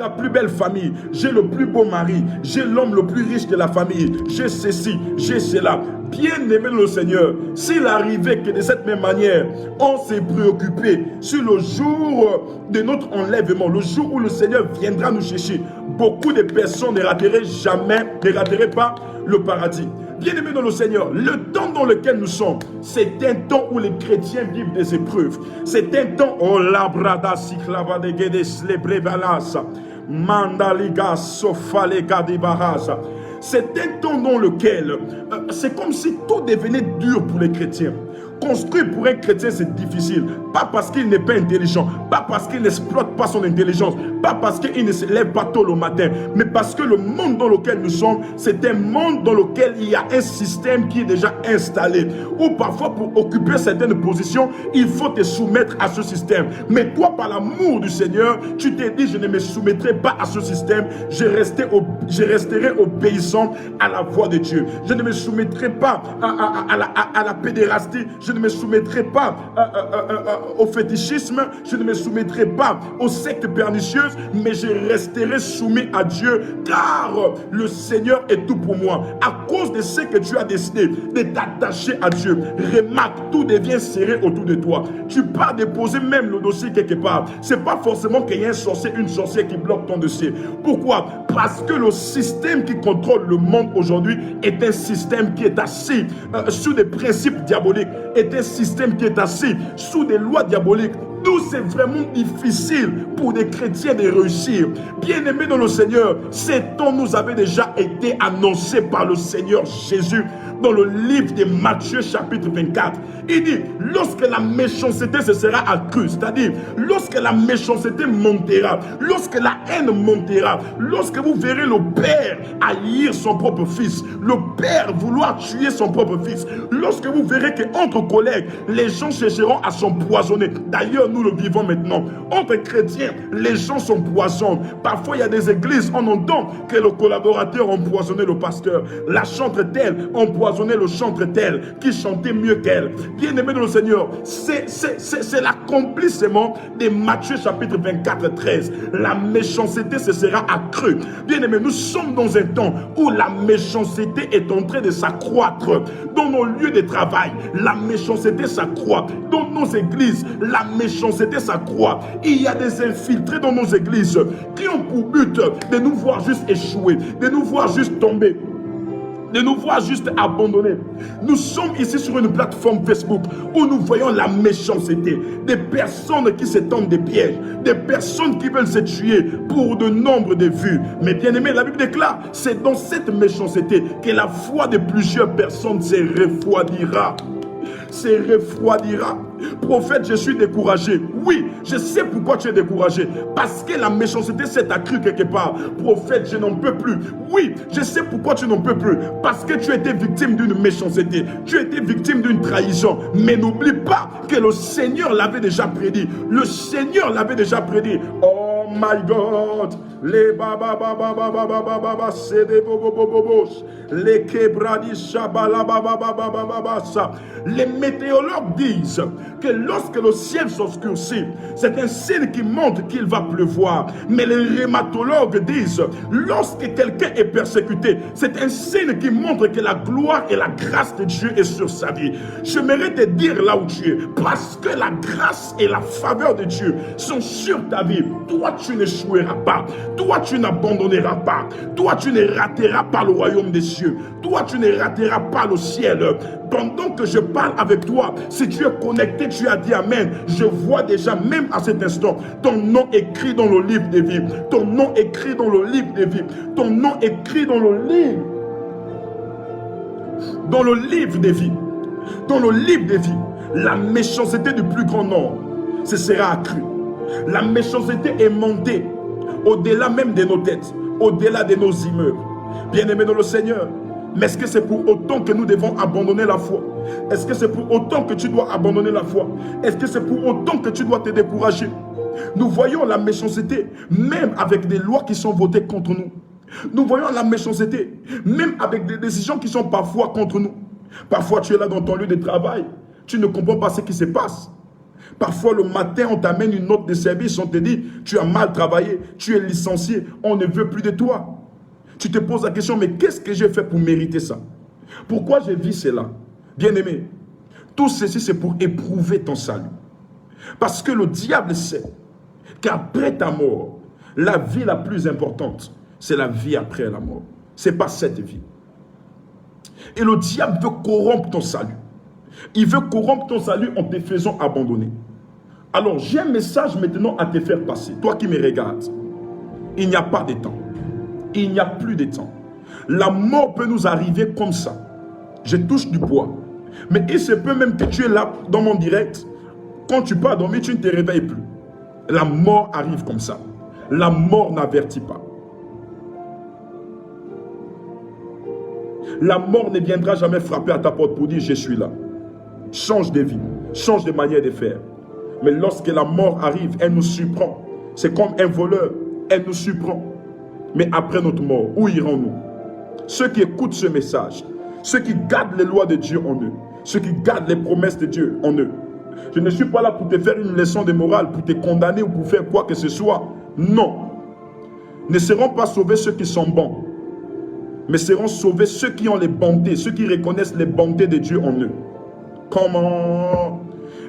plus belle famille, j'ai le plus beau mari, j'ai l'homme le plus riche de la famille, j'ai ceci, j'ai cela. Bien-aimé le Seigneur, s'il arrivait que de cette même manière, on s'est préoccupé sur le jour de notre enlèvement, le jour où le Seigneur viendra nous chercher, beaucoup de personnes ne rateraient pas le paradis. Bien-aimé dans le Seigneur, le temps dans lequel nous sommes, c'est un temps où les chrétiens vivent des épreuves. C'est un temps, oh labrada siklava de gedes lebrevalas, mandaliga sofalega de barasa. C'est un temps dans lequel c'est comme si tout devenait dur pour les chrétiens. Construire pour un chrétien, c'est difficile. Pas parce qu'il n'est pas intelligent, pas parce qu'il n'exploite pas son intelligence, pas parce qu'il ne se lève pas tôt le matin, mais parce que le monde dans lequel nous sommes, c'est un monde dans lequel il y a un système qui est déjà installé. Ou parfois pour occuper certaines positions, il faut te soumettre à ce système. Mais toi, par l'amour du Seigneur, tu t'es dit, je ne me soumettrai pas à ce système, je resterai obéissant à la voix de Dieu. Je ne me soumettrai pas à la pédérastie, je ne me soumettrai pas au fétichisme, je ne me soumettrai pas aux sectes pernicieuses, mais je resterai soumis à Dieu, car le Seigneur est tout pour moi. À cause de ce que tu as décidé de t'attacher à Dieu, remarque, tout devient serré autour de toi. Tu pars déposer même le dossier quelque part. C'est pas forcément qu'il y ait un sorcier, une sorcière qui bloque ton dossier. Pourquoi? Parce que le système qui contrôle le monde aujourd'hui est un système qui est assis sous des principes diaboliques, est un système qui est assis sous des lois diaboliques. D'où c'est vraiment difficile pour des chrétiens de réussir. Bien-aimés dans le Seigneur, ces temps nous avaient déjà été annoncés par le Seigneur Jésus dans le livre de Matthieu chapitre 24. Il dit, lorsque la méchanceté se sera accrue, c'est-à-dire lorsque la méchanceté montera, lorsque la haine montera, lorsque vous verrez le père haïr son propre fils, le père vouloir tuer son propre fils, lorsque vous verrez qu'entre collègues, les gens chercheront à s'empoisonner. D'ailleurs, nous le vivons maintenant. Entre chrétiens, les gens s'empoisonnent. Parfois, il y a des églises, on entend que le collaborateur empoisonnait le pasteur, la chantre telle empoisonnait le chantre tel, qui chantait mieux qu'elle. Bien-aimé dans le Seigneur, c'est l'accomplissement de Matthieu chapitre 24, 13. La méchanceté se sera accrue. Bien-aimé, nous sommes dans un temps où la méchanceté est en train de s'accroître. Dans nos lieux de travail, la méchanceté s'accroît. Dans nos églises, la méchanceté s'accroît. Il y a des infiltrés dans nos églises qui ont pour but de nous voir juste échouer, de nous voir juste tomber, de nous voir juste abandonnés. Nous sommes ici sur une plateforme Facebook où nous voyons la méchanceté, des personnes qui se tendent des pièges, des personnes qui veulent se tuer pour de nombre de vues. Mais bien aimé, la Bible déclare, c'est dans cette méchanceté que la foi de plusieurs personnes se refroidira. Se refroidira. Prophète, je suis découragé. Oui, je sais pourquoi tu es découragé. Parce que la méchanceté s'est accrue quelque part. Prophète, je n'en peux plus. Oui, je sais pourquoi tu n'en peux plus. Parce que tu as été victime d'une méchanceté. Tu as été victime d'une trahison. Mais n'oublie pas que le Seigneur l'avait déjà prédit. Le Seigneur l'avait déjà prédit. Oh my God. Les baba baba baba baba baba c'est des bobo bobo les kebradi shabala baba baba baba ça. Les météorologues disent que lorsque le ciel s'obscurcit, c'est un signe qui montre qu'il va pleuvoir. Mais les rhumatologues disent, lorsque quelqu'un est persécuté, c'est un signe qui montre que la gloire et la grâce de Dieu est sur sa vie. J'aimerais te dire là où tu es, parce que la grâce et la faveur de Dieu sont sur ta vie. Toi, tu n'échoueras pas. Toi, tu n'abandonneras pas. Toi, tu ne rateras pas le royaume des cieux. Toi, tu ne rateras pas le ciel. Pendant que je parle avec toi, si tu es connecté, tu as dit Amen. Je vois déjà, même à cet instant, ton nom écrit dans le livre des vies. Ton nom écrit dans le livre des vies. Ton nom écrit dans le livre. Dans le livre des vies. Dans le livre des vies. La méchanceté du plus grand nombre, ce sera accrue. La méchanceté est montée au-delà même de nos têtes, au-delà de nos immeubles. Bien-aimés dans le Seigneur, mais est-ce que c'est pour autant que nous devons abandonner la foi? Est-ce que c'est pour autant que tu dois abandonner la foi? Est-ce que c'est pour autant que tu dois te décourager? Nous voyons la méchanceté, même avec des lois qui sont votées contre nous. Nous voyons la méchanceté, même avec des décisions qui sont parfois contre nous. Parfois, tu es là dans ton lieu de travail, tu ne comprends pas ce qui se passe. Parfois, le matin, on t'amène une note de service, on te dit, tu as mal travaillé, tu es licencié, on ne veut plus de toi. Tu te poses la question, mais qu'est-ce que j'ai fait pour mériter ça? Pourquoi j'ai vu cela? Bien-aimé, tout ceci, c'est pour éprouver ton salut. Parce que le diable sait qu'après ta mort, la vie la plus importante, c'est la vie après la mort. Ce n'est pas cette vie. Et le diable veut corrompre ton salut. Il veut corrompre ton salut en te faisant abandonner. Alors, j'ai un message maintenant à te faire passer. Toi qui me regardes, il n'y a pas de temps. Il n'y a plus de temps. La mort peut nous arriver comme ça. Je touche du bois. Mais il se peut même que tu es là dans mon direct, Quand tu pars dormir, tu ne te réveilles plus. La mort arrive comme ça. La mort n'avertit pas. La mort ne viendra jamais frapper à ta porte pour dire je suis là. Change de vie, change de manière de faire. Mais lorsque la mort arrive, elle nous surprend. C'est comme un voleur, elle nous surprend. Mais après notre mort, où irons-nous? Ceux qui écoutent ce message, ceux qui gardent les lois de Dieu en eux, ceux qui gardent les promesses de Dieu en eux. Je ne suis pas là pour te faire une leçon de morale, pour te condamner ou pour faire quoi que ce soit. Non. Ne seront pas sauvés ceux qui sont bons, mais seront sauvés ceux qui ont les bontés, ceux qui reconnaissent les bontés de Dieu en eux. Comment?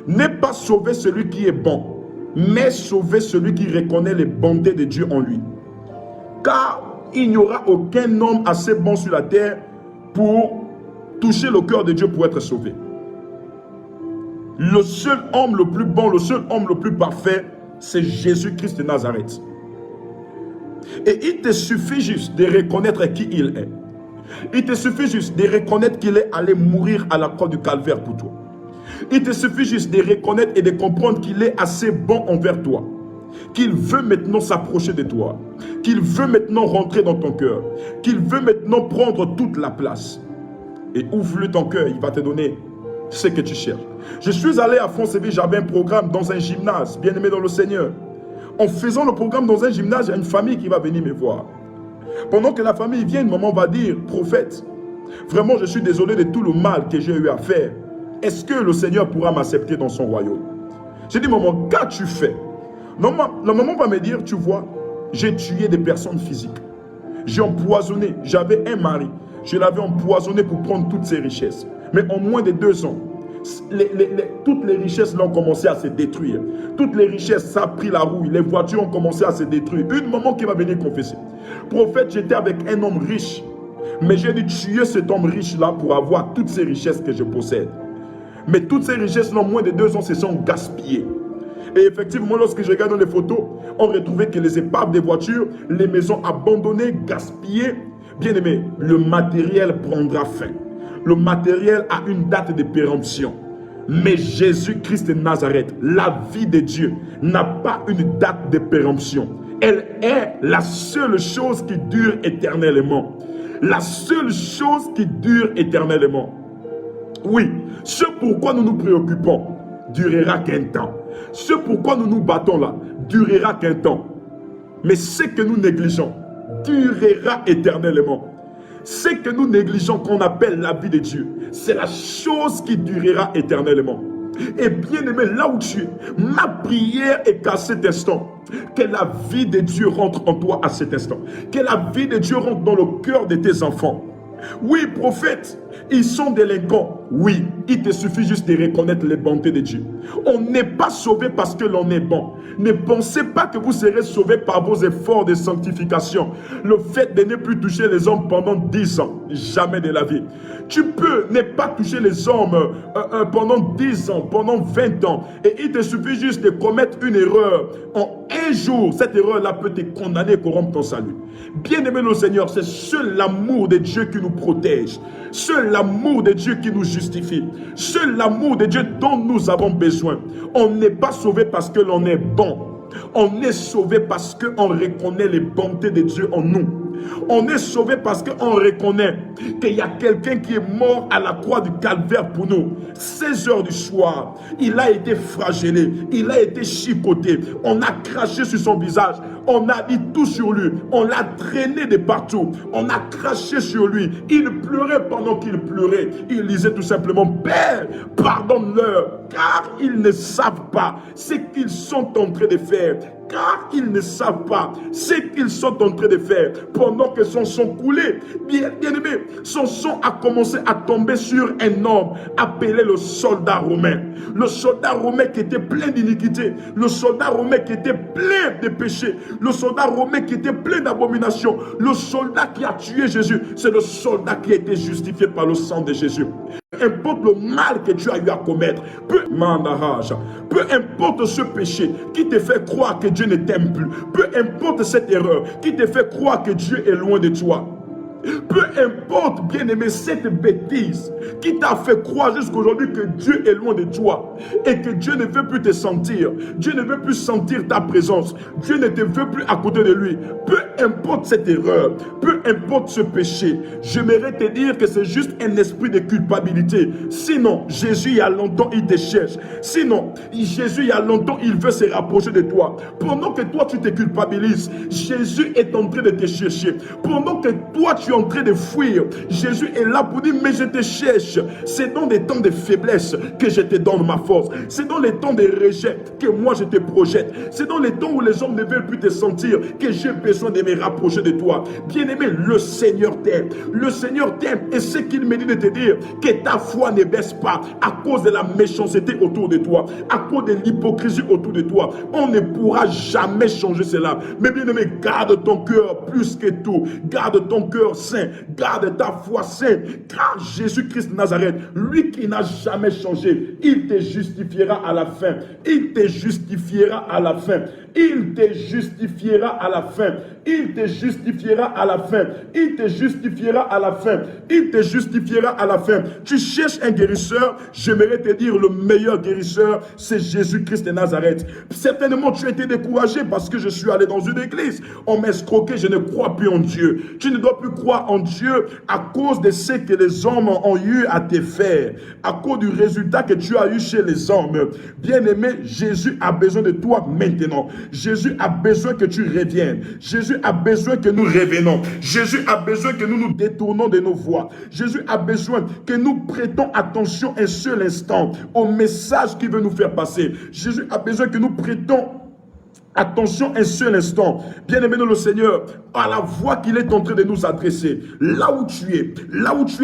N'est pas sauvé celui qui est bon, mais sauver celui qui reconnaît les bontés de Dieu en lui. Car il n'y aura aucun homme assez bon sur la terre pour toucher le cœur de Dieu pour être sauvé. Le seul homme le plus bon, le seul homme le plus parfait, c'est Jésus-Christ de Nazareth. Et il te suffit juste de reconnaître qui il est. Il te suffit juste de reconnaître qu'il est allé mourir à la croix du calvaire pour toi. Il te suffit juste de reconnaître et de comprendre qu'il est assez bon envers toi. Qu'il veut maintenant s'approcher de toi. Qu'il veut maintenant rentrer dans ton cœur. Qu'il veut maintenant prendre toute la place. Et ouvre-lui ton cœur, il va te donner ce que tu cherches. Je suis allé à Fonceville, j'avais un programme dans un gymnase, bien aimé dans le Seigneur. En faisant le programme dans un gymnase, il y a une famille qui va venir me voir. Pendant que la famille vient, une maman va dire, prophète, vraiment je suis désolé de tout le mal que j'ai eu à faire. Est-ce que le Seigneur pourra m'accepter dans son royaume? J'ai dit, maman, qu'as-tu fait? La maman va me dire, tu vois, j'ai tué des personnes physiques. J'ai empoisonné, j'avais un mari. Je l'avais empoisonné pour prendre toutes ses richesses. Mais en moins de 2 ans, toutes les richesses là ont commencé à se détruire. Toutes les richesses, ça a pris la rouille. Les voitures ont commencé à se détruire. Une maman qui va venir confesser. Prophète, j'étais avec un homme riche. Mais j'ai dû tuer cet homme riche là pour avoir toutes ces richesses que je possède. Mais toutes ces richesses là, en moins de 2 ans, se sont gaspillées. Et effectivement, lorsque je regarde dans les photos, on retrouvait que les épaves des voitures, les maisons abandonnées, gaspillées. Bien aimé, le matériel prendra fin. Le matériel a une date de péremption. Mais Jésus-Christ de Nazareth, la vie de Dieu, n'a pas une date de péremption. Elle est la seule chose qui dure éternellement. La seule chose qui dure éternellement. Oui, ce pourquoi nous nous préoccupons durera qu'un temps. Ce pourquoi nous nous battons là durera qu'un temps. Mais ce que nous négligeons durera éternellement. Ce que nous négligeons qu'on appelle la vie de Dieu, c'est la chose qui durera éternellement. Et bien aimé, là où tu es, ma prière est qu'à cet instant, que la vie de Dieu rentre en toi à cet instant. Que la vie de Dieu rentre dans le cœur de tes enfants. Oui, prophète, ils sont délinquants. Oui, il te suffit juste de reconnaître les bontés de Dieu. On n'est pas sauvé parce que l'on est bon. Ne pensez pas que vous serez sauvé par vos efforts de sanctification. Le fait de ne plus toucher les hommes pendant 10 ans, jamais de la vie. Tu peux ne pas toucher les hommes pendant 10 ans, pendant 20 ans. Et il te suffit juste de commettre une erreur. En un jour, cette erreur-là peut te condamner et corrompre ton salut. Bien-aimé le Seigneur, c'est seul l'amour de Dieu qui nous protège. Seul l'amour de Dieu qui nous justifie. Seul l'amour de Dieu dont nous avons besoin. On n'est pas sauvé parce que l'on est bon. On est sauvé parce qu'on reconnaît les bontés de Dieu en nous. On est sauvé parce qu'on reconnaît qu'il y a quelqu'un qui est mort à la croix du calvaire pour nous. 16 heures du soir, il a été flagellé, il a été chicoté, on a craché sur son visage, on a dit tout sur lui, on l'a traîné de partout, on a craché sur lui, il pleurait pendant qu'il pleurait, il disait tout simplement, Père, pardonne-leur, car ils ne savent pas ce qu'ils sont en train de faire. Car ils ne savent pas ce qu'ils sont en train de faire. Pendant que son sang coulait, bien aimé, son sang a commencé à tomber sur un homme appelé le soldat romain. Le soldat romain qui était plein d'iniquité, le soldat romain qui était plein de péchés, le soldat romain qui était plein d'abominations, le soldat qui a tué Jésus, c'est le soldat qui a été justifié par le sang de Jésus. Peu importe le mal que tu as eu à commettre, peu importe ce péché qui te fait croire que Dieu ne t'aime plus, peu importe cette erreur qui te fait croire que Dieu est loin de toi, Peu importe, bien-aimé, cette bêtise qui t'a fait croire jusqu'aujourd'hui que Dieu est loin de toi et que Dieu ne veut plus te sentir. Dieu ne veut plus sentir ta présence. Dieu ne te veut plus à côté de lui. Peu importe cette erreur, peu importe ce péché, j'aimerais te dire que c'est juste un esprit de culpabilité. Sinon, Jésus, il y a longtemps, il te cherche. Sinon, Jésus, il y a longtemps, il veut se rapprocher de toi. Pendant que toi, tu te culpabilises, Jésus est en train de te chercher. Pendant que toi, tu es en train de fuir, Jésus est là pour dire, mais je te cherche. C'est dans des temps de faiblesse que je te donne ma force. C'est dans les temps de rejet que moi, je te projette. C'est dans les temps où les hommes ne veulent plus te sentir que j'ai besoin de me rapprocher de toi. Bien-aimé, le Seigneur t'aime. Le Seigneur t'aime. Et ce qu'il me dit de te dire, que ta foi ne baisse pas à cause de la méchanceté autour de toi, à cause de l'hypocrisie autour de toi. On ne pourra jamais changer cela. Mais bien-aimé, garde ton cœur plus que tout. Garde ton cœur saint. Garde ta foi sainte. Car Jésus-Christ de Nazareth, lui qui n'a jamais changé, il te justifiera à la fin. Il te justifiera à la fin. Il te justifiera à la fin. Il te justifiera à la fin. Il te justifiera à la fin. Il te justifiera à la fin. Tu cherches un guérisseur, j'aimerais te dire le meilleur guérisseur, c'est Jésus-Christ de Nazareth. Certainement, tu as été découragé parce que je suis allé dans une église. On m'a escroqué, je ne crois plus en Dieu. Tu ne dois plus croire en Dieu à cause de ce que les hommes ont eu à te faire, à cause du résultat que tu as eu chez les hommes. Bien-aimé, Jésus a besoin de toi maintenant. Jésus a besoin que tu reviennes. Jésus a besoin que nous revenons. Jésus a besoin que nous nous détournons de nos voies. Jésus a besoin que nous prêtons attention un seul instant au message qu'il veut nous faire passer. Jésus a besoin que nous prêtons attention un seul instant, bien-aimé dans le Seigneur, à la voix qu'il est en train de nous adresser. Là où tu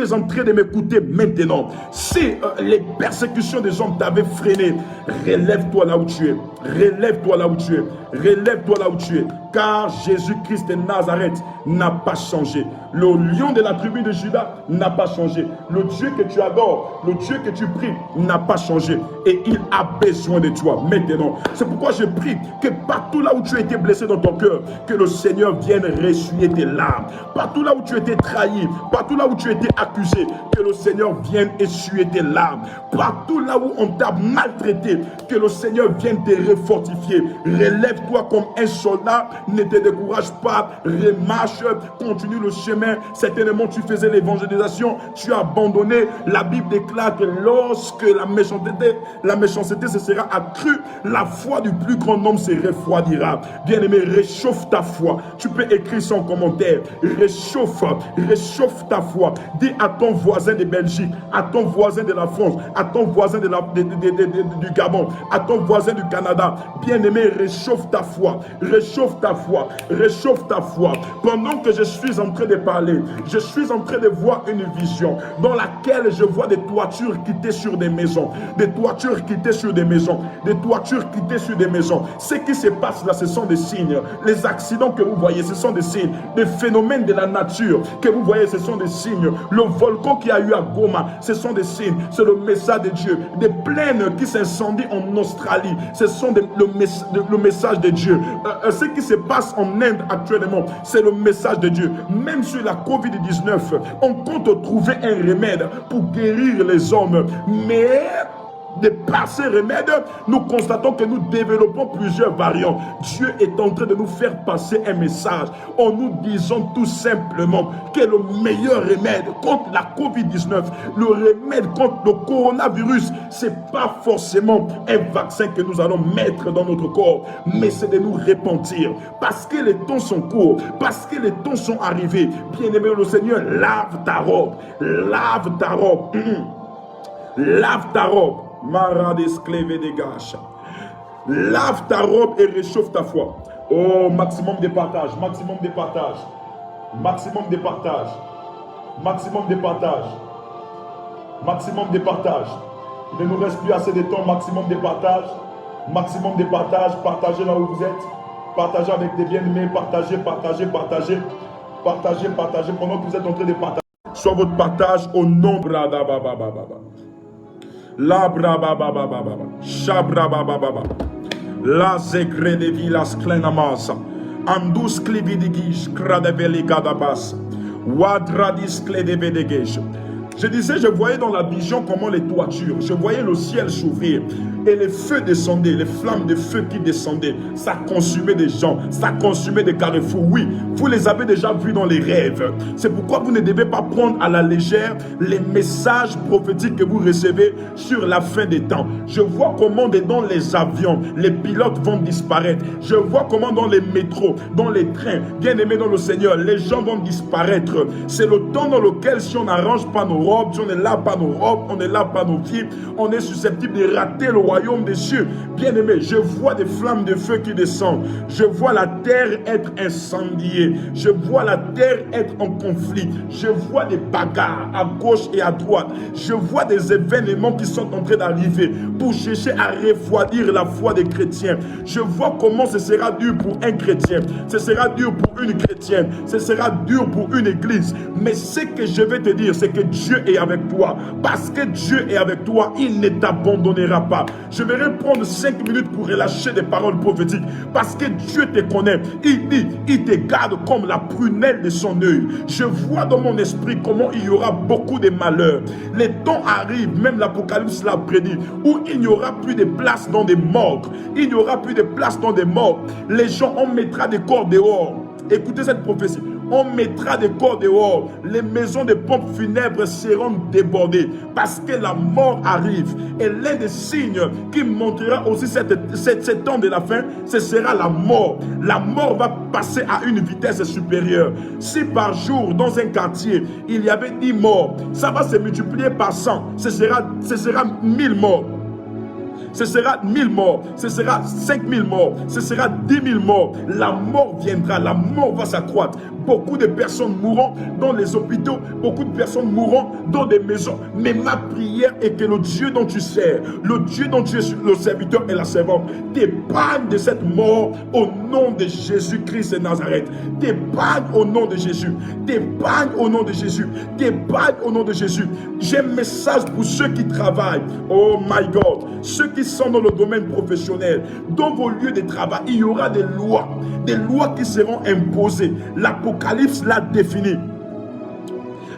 es en train de m'écouter maintenant. Si les persécutions des hommes t'avaient freiné, relève-toi là où tu es. Relève-toi là où tu es. Relève-toi là où tu es. Car Jésus-Christ de Nazareth n'a pas changé. Le lion de la tribu de Juda n'a pas changé. Le Dieu que tu adores, le Dieu que tu pries n'a pas changé. Et il a besoin de toi maintenant. C'est pourquoi je prie que partout là où tu as été blessé dans ton cœur, que le Seigneur vienne ressuyer tes larmes. Partout là où tu as été trahi, partout là où tu as été accusé, que le Seigneur vienne essuyer tes larmes. Partout là où on t'a maltraité, que le Seigneur vienne te refortifier. Relève-toi comme un soldat, ne te décourage pas, remarche, continue le chemin. Certainement tu faisais l'évangélisation, tu as abandonné. La Bible déclare que lorsque la méchanceté se sera accrue, la foi du plus grand nombre se refroidira. Bien-aimé, réchauffe ta foi. Tu peux écrire ça en commentaire. Réchauffe ta foi. Dis à ton voisin de Belgique, à ton voisin de la France, à ton voisin du Gabon, à ton voisin du Canada. Bien-aimé, réchauffe ta foi. Réchauffe ta foi. Réchauffe ta foi. Pendant que je suis en train de parler, je suis en train de voir une vision dans laquelle je vois des toitures quitter sur des maisons. Des toitures quitter sur des maisons. Des toitures quitter sur des maisons. Ce qui se passe là, ce sont des signes. Les accidents que vous voyez, ce sont des signes. Les phénomènes de la nature que vous voyez, ce sont des signes. Le volcan qui a eu à Goma, ce sont des signes. C'est le message de Dieu. Des plaines qui s'incendient en Australie, ce sont le message de Dieu. Ce qui se passe en Inde actuellement, c'est le message de Dieu. Même sur la COVID-19, on compte trouver un remède pour guérir les hommes. Mais de par ces remèdes, nous constatons que nous développons plusieurs variantes. Dieu est en train de nous faire passer un message en nous disant tout simplement que le meilleur remède contre la COVID-19, le remède contre le coronavirus, c'est pas forcément un vaccin que nous allons mettre dans notre corps, mais c'est de nous repentir. Parce que les temps sont courts, parce que les temps sont arrivés. Bien-aimé le Seigneur, lave ta robe, lave ta robe, lave ta robe. Lave ta robe et réchauffe ta foi. Oh, maximum de partage, maximum de partage, maximum de partage, maximum de partage, maximum de partage. Il ne nous reste plus assez de temps, maximum de partage, maximum de partage. Partagez là où vous êtes, partagez avec des bien-aimés, partagez, partagez, partagez, partagez, partagez pendant que vous êtes en train de partager. Soit votre partage au nombre la brababababa, shabrabababa, la zegre de villas clenamasa, andus clividigis, cradeveli gadabas. Wadradis Kledebedegesh. Je disais, je voyais dans la vision comment les toitures, je voyais le ciel s'ouvrir et les feux descendaient, les flammes de feu qui descendaient. Ça consumait des gens, ça consumait des carrefours. Oui, vous les avez déjà vus dans les rêves. C'est pourquoi vous ne devez pas prendre à la légère les messages prophétiques que vous recevez sur la fin des temps. Je vois comment dans les avions, les pilotes vont disparaître. Je vois comment dans les métros, dans les trains, bien aimés dans le Seigneur, les gens vont disparaître. C'est le temps dans lequel si on n'arrange pas nos robes, si on ne lave pas nos robes, on ne lave pas nos vies, on est susceptible de rater le royaume des cieux. Bien aimé, je vois des flammes de feu qui descendent. Je vois la terre être incendiée. Je vois la terre être en conflit. Je vois des bagarres à gauche et à droite. Je vois des événements qui sont en train d'arriver pour chercher à refroidir la foi des chrétiens. Je vois comment ce sera dur pour un chrétien. Ce sera dur pour une chrétienne. Ce sera dur pour une église. Mais ce que je vais te dire, c'est que Dieu est avec toi. Parce que Dieu est avec toi, il ne t'abandonnera pas. Je vais prendre 5 minutes pour relâcher des paroles prophétiques. Parce que Dieu te connaît. Il dit, il te garde comme la prunelle de son œil. Je vois dans mon esprit comment il y aura beaucoup de malheurs. Les temps arrivent, même l'Apocalypse l'a prédit, où il n'y aura plus de place dans des morgues. Il n'y aura plus de place dans des morgues. Les gens, on mettra des corps dehors. Écoutez cette prophétie. On mettra des corps dehors. Les maisons de pompes funèbres seront débordées parce que la mort arrive. Et l'un des signes qui montrera aussi cet temps de la fin, ce sera la mort. La mort va passer à une vitesse supérieure. Si par jour, dans un quartier, il y avait 10 morts, ça va se multiplier par 100. Ce sera 1000 morts. Ce sera 1000 morts, ce sera 5000 morts, ce sera 10 000 morts. La mort viendra, la mort va s'accroître. Beaucoup de personnes mourront dans les hôpitaux, beaucoup de personnes mourront dans des maisons. Mais ma prière est que le Dieu dont tu sers, le Dieu dont tu es le serviteur et la servante, t'épargne de cette mort au nom de Jésus-Christ de Nazareth. T'épargne au nom de Jésus. T'épargne au nom de Jésus. T'épargne au nom de Jésus. J'ai un message pour ceux qui travaillent. Oh my God. Ceux qui sont dans le domaine professionnel, dans vos lieux de travail, il y aura des lois qui seront imposées. L'Apocalypse l'a défini.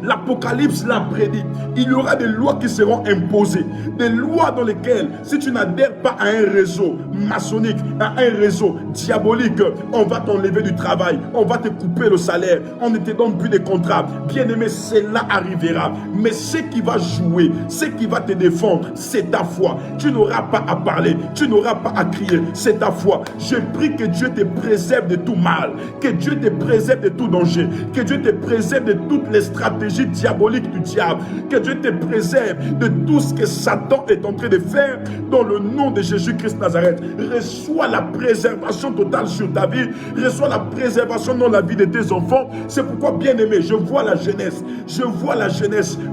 L'Apocalypse l'a prédit. Il y aura des lois qui seront imposées. Des lois dans lesquelles, si tu n'adhères pas à un réseau maçonnique, à un réseau diabolique, on va t'enlever du travail, on va te couper le salaire, on ne te donne plus de contrats. Bien aimé, cela arrivera. Mais ce qui va jouer, ce qui va te défendre, c'est ta foi. Tu n'auras pas à parler, tu n'auras pas à crier, c'est ta foi. Je prie que Dieu te préserve de tout mal, que Dieu te préserve de tout danger, que Dieu te préserve de toutes les stratégies diabolique du diable, que Dieu te préserve de tout ce que Satan est en train de faire dans le nom de Jésus-Christ Nazareth. Reçois la préservation totale sur ta vie, reçois la préservation dans la vie de tes enfants. C'est pourquoi, bien aimé, je vois la jeunesse,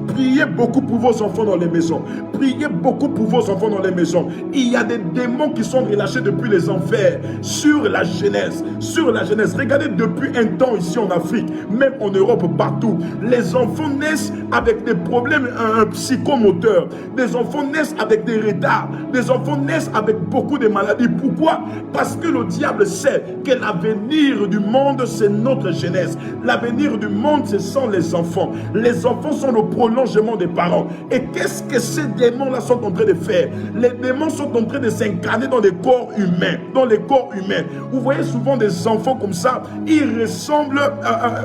priez beaucoup pour vos enfants dans les maisons, priez beaucoup pour vos enfants dans les maisons. Il y a des démons qui sont relâchés depuis les enfers sur la jeunesse, regardez depuis un temps ici en Afrique, même en Europe, partout, les enfants naissent avec des problèmes psychomoteurs. Des enfants naissent avec des retards. Des enfants naissent avec beaucoup de maladies. Pourquoi? Parce que le diable sait que l'avenir du monde, c'est notre jeunesse. L'avenir du monde, ce sont les enfants. Les enfants sont le prolongement des parents. Et qu'est-ce que ces démons-là sont en train de faire? Les démons sont en train de s'incarner dans les corps humains. Dans les corps humains. Vous voyez souvent des enfants comme ça. Ils ressemblent,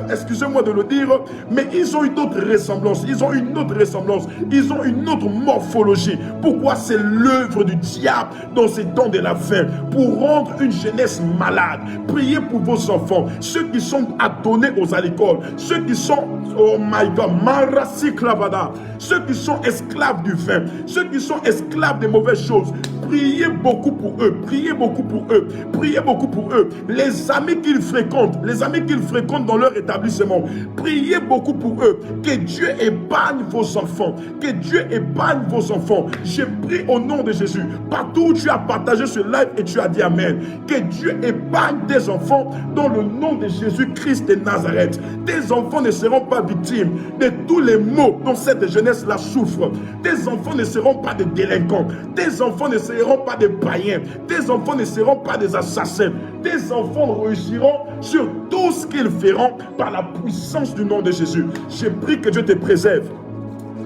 excusez-moi de le dire, mais ils ont une autre ressemblance, ils ont une autre morphologie. Pourquoi? C'est l'œuvre du diable dans ces temps de la fin, pour rendre une jeunesse malade. Priez pour vos enfants, ceux qui sont adonnés aux alcools, ceux qui sont, oh my God, Marasik-Lavada, ceux qui sont esclaves du vin, ceux qui sont esclaves des mauvaises choses. Priez beaucoup pour eux, priez beaucoup pour eux, priez beaucoup pour eux. Les amis qu'ils fréquentent dans leur établissement, priez beaucoup pour eux. Que Dieu épargne vos enfants, que Dieu épargne vos enfants. Je prie au nom de Jésus, partout où tu as partagé ce live et tu as dit Amen, que Dieu épargne tes enfants dans le nom de Jésus-Christ de Nazareth. Tes enfants ne seront pas victimes de tous les maux dont cette jeunesse-là souffre. Tes enfants ne seront pas des délinquants, tes enfants ne seront pas des païens, tes enfants ne seront pas des assassins, tes enfants réussiront sur tout ce qu'ils feront par la puissance du nom de Jésus. Je prie que Dieu te préserve.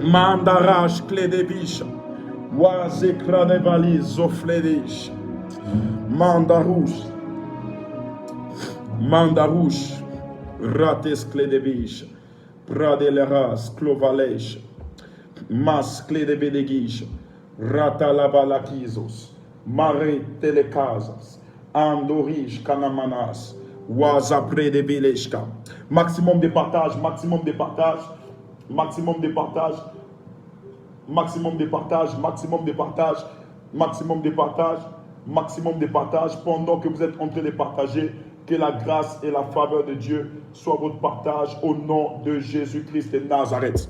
Mandarach Kledevish, Wazekradevali Zofledish, Mandarouche, Mandarouche, Rates Kledevish, Pradeleras Clovalesh, Mas Kledevedegish, Ratalabalakizos, Mare Telekazas, Andorish Kanamanas, Wazapre de Beleshka. Maximum de partage, maximum de partage, maximum de partage, maximum de partage, maximum de partage, maximum de partage, maximum de partage. Pendant que vous êtes en train de partager, que la grâce et la faveur de Dieu soient votre partage au nom de Jésus-Christ de Nazareth.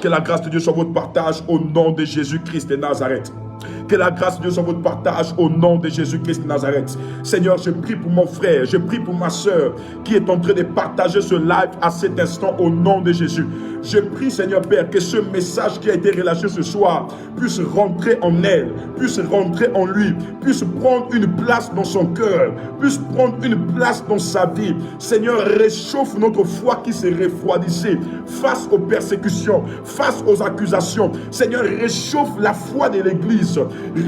Que la grâce de Dieu soit votre partage au nom de Jésus-Christ de Nazareth. Que la grâce de Dieu soit votre partage au nom de Jésus-Christ de Nazareth. Seigneur, je prie pour mon frère, je prie pour ma soeur qui est en train de partager ce live à cet instant au nom de Jésus. Je prie, Seigneur Père, que ce message qui a été relâché ce soir puisse rentrer en elle, puisse rentrer en lui, puisse prendre une place dans son cœur, puisse prendre une place dans sa vie. Seigneur, réchauffe notre foi qui se refroidissait face aux persécutions, face aux accusations. Seigneur, réchauffe la foi de l'Église,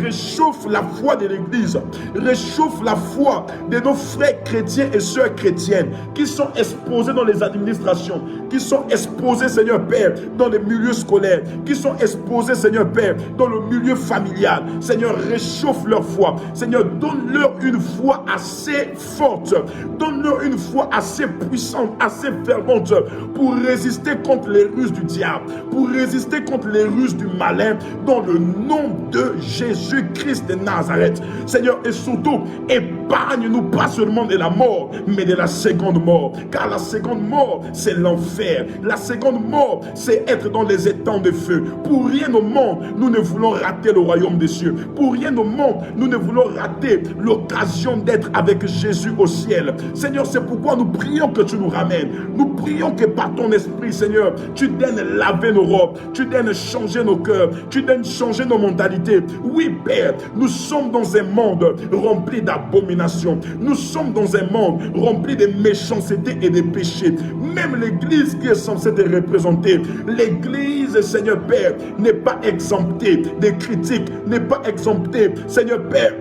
réchauffe la foi de l'Église, réchauffe la foi de nos frères chrétiens et sœurs chrétiennes qui sont exposés dans les administrations, qui sont exposés, Seigneur Père, dans les milieux scolaires, qui sont exposés, Seigneur Père, dans le milieu familial. Seigneur, réchauffe leur foi. Seigneur, donne-leur une foi assez forte, donne-leur une foi assez puissante, assez fervente pour résister contre les ruses du diable, pour résister contre les ruses du malin, dans le nom de Jésus-Christ de Nazareth. Seigneur, et surtout, épargne-nous pas seulement de la mort, mais de la seconde mort. Car la seconde mort, c'est l'enfer. La seconde mort, c'est être dans les étangs de feu. Pour rien au monde, nous ne voulons rater le royaume des cieux. Pour rien au monde, nous ne voulons rater l'occasion d'être avec Jésus au ciel. Seigneur, c'est pourquoi nous prions que tu nous ramènes. Nous prions que par ton esprit, Seigneur, tu daignes laver nos robes, tu daignes changer nos cœurs, tu daignes changer nos mentalités. Oui, Père, nous sommes dans un monde rempli d'abominations. Nous sommes dans un monde rempli de méchanceté et de péchés. Même l'Église qui est censée te représenter, l'Église, Seigneur Père, n'est pas exemptée des critiques, n'est pas exemptée, Seigneur Père,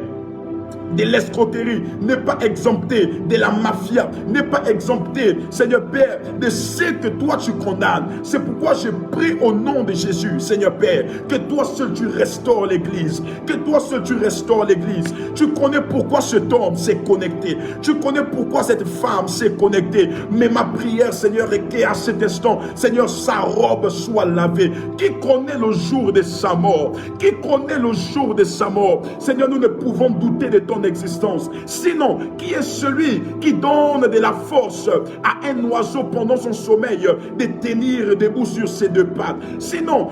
de l'escroquerie, n'est pas exempté de la mafia, n'est pas exempté, Seigneur Père, de ce que toi tu condamnes. C'est pourquoi je prie au nom de Jésus, Seigneur Père, que toi seul tu restaures l'Église, que toi seul tu restaures l'Église. Tu connais pourquoi cet homme s'est connecté, tu connais pourquoi cette femme s'est connectée, mais ma prière, Seigneur, est qu'à cet instant, Seigneur, sa robe soit lavée. Qui connaît le jour de sa mort? Qui connaît le jour de sa mort? Seigneur, nous ne pouvons douter de ton existence. Sinon, qui est celui qui donne de la force à un oiseau pendant son sommeil de tenir debout sur ses deux pattes? Sinon,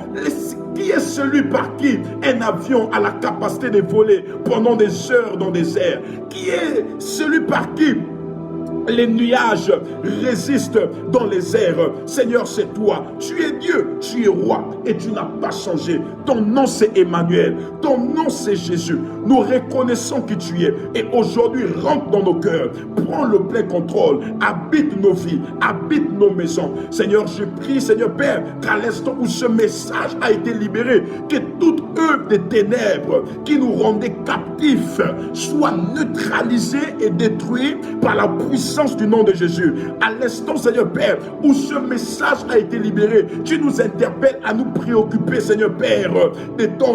qui est celui par qui un avion a la capacité de voler pendant des heures dans des airs? Qui est celui par qui les nuages résistent dans les airs? Seigneur, c'est toi. Tu es Dieu, tu es roi et tu n'as pas changé. Ton nom, c'est Emmanuel. Ton nom, c'est Jésus. Nous reconnaissons qui tu es. Et aujourd'hui, rentre dans nos cœurs. Prends le plein contrôle. Habite nos vies. Habite nos maisons. Seigneur, je prie, Seigneur Père, qu'à l'instant où ce message a été libéré, que toute œuvre des ténèbres qui nous rendait captifs soit neutralisée et détruite par la puissance du nom de Jésus. À l'instant, Seigneur Père, où ce message a été libéré, tu nous interpelles à nous préoccuper, Seigneur Père, de ton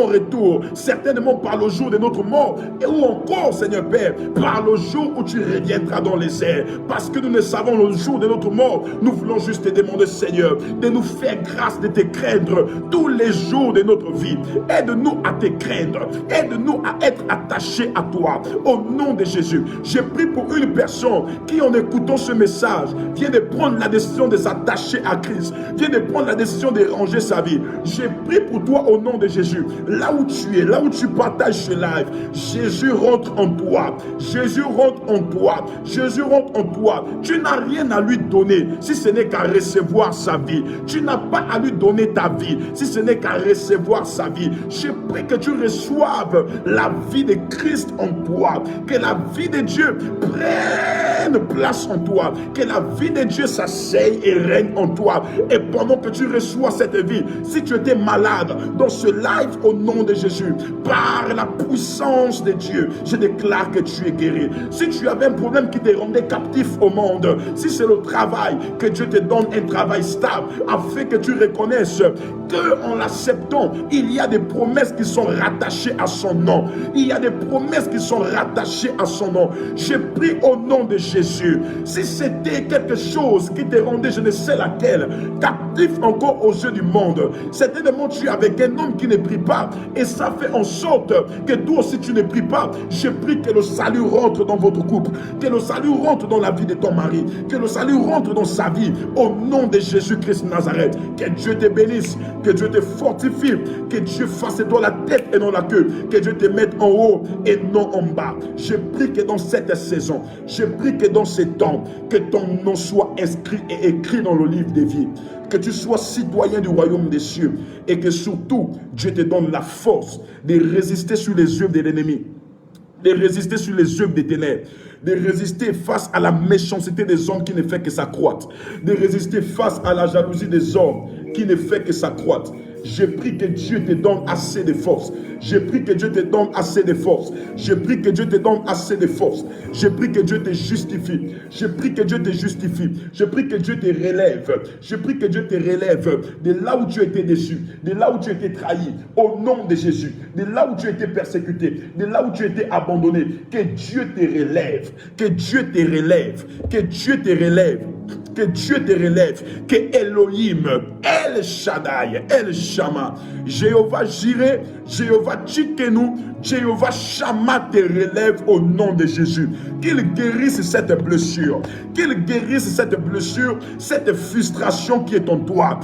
retour, certainement par le jour de notre mort, et ou encore, Seigneur Père, par le jour où tu reviendras dans les airs, parce que nous ne savons le jour de notre mort. Nous voulons juste te demander, Seigneur, de nous faire grâce de te craindre tous les jours de notre vie. Aide-nous à te craindre, aide-nous à être attachés à toi, au nom de Jésus. Je prie pour une personne qui, en écoutant ce message, vient de prendre la décision de s'attacher à Christ, vient de prendre la décision de ranger sa vie. Je prie pour toi au nom de Jésus. Là où tu es, là où tu partages ce live, Jésus rentre en toi. Jésus rentre en toi. Jésus rentre en toi. Tu n'as rien à lui donner si ce n'est qu'à recevoir sa vie. Tu n'as pas à lui donner ta vie si ce n'est qu'à recevoir recevoir sa vie. Je prie que tu reçoives la vie de Christ en toi, que la vie de Dieu prenne place en toi, que la vie de Dieu s'asseye et règne en toi. Et pendant que tu reçois cette vie, si tu étais malade dans ce live, au nom de Jésus, par la puissance de Dieu, je déclare que tu es guéri. Si tu avais un problème qui te rendait captif au monde, si c'est le travail, que Dieu te donne un travail stable, afin que tu reconnaisses qu'en l'acceptant, il y a des promesses qui sont rattachées à son nom. Il y a des promesses qui sont rattachées à son nom. Je prie au nom de Jésus. Si c'était quelque chose qui te rendait, je ne sais laquelle, captif encore aux yeux du monde, certainement tu es avec un homme qui ne prie pas, et ça fait en sorte que toi aussi tu ne pries pas. Je prie que le salut rentre dans votre couple, que le salut rentre dans la vie de ton mari, que le salut rentre dans sa vie, au nom de Jésus-Christ de Nazareth. Que Dieu te bénisse, que Dieu te fortifie, que Dieu fasse de toi la tête et non la queue, que Dieu te mette en haut et non en bas. Je prie que dans cette saison, je prie que dans ces temps, que ton nom soit inscrit et écrit dans le livre des vies, que tu sois citoyen du royaume des cieux, et que surtout Dieu te donne la force de résister sur les œuvres de l'ennemi, de résister sur les œuvres des ténèbres, de résister face à la méchanceté des hommes qui ne fait que s'accroître, de résister face à la jalousie des hommes qui ne fait que s'accroître. Je prie que Dieu te donne assez de force. Je prie que Dieu te donne assez de force. Je prie que Dieu te donne assez de force. Je prie que Dieu te justifie. Je prie que Dieu te justifie. Je prie que Dieu te relève. Je prie que Dieu te relève de là où tu étais déçu, de là où tu étais trahi, au nom de Jésus, de là où tu étais persécuté, de là où tu étais abandonné. Que Dieu te relève. Que Dieu te relève. Que Dieu te relève. Que Dieu te relève, que Elohim, El Shaddai, El Shama, Jéhovah Jireh, Jéhovah Tchikenu, Jéhovah Shama te relève au nom de Jésus. Qu'il guérisse cette blessure, qu'il guérisse cette blessure, cette frustration qui est en toi,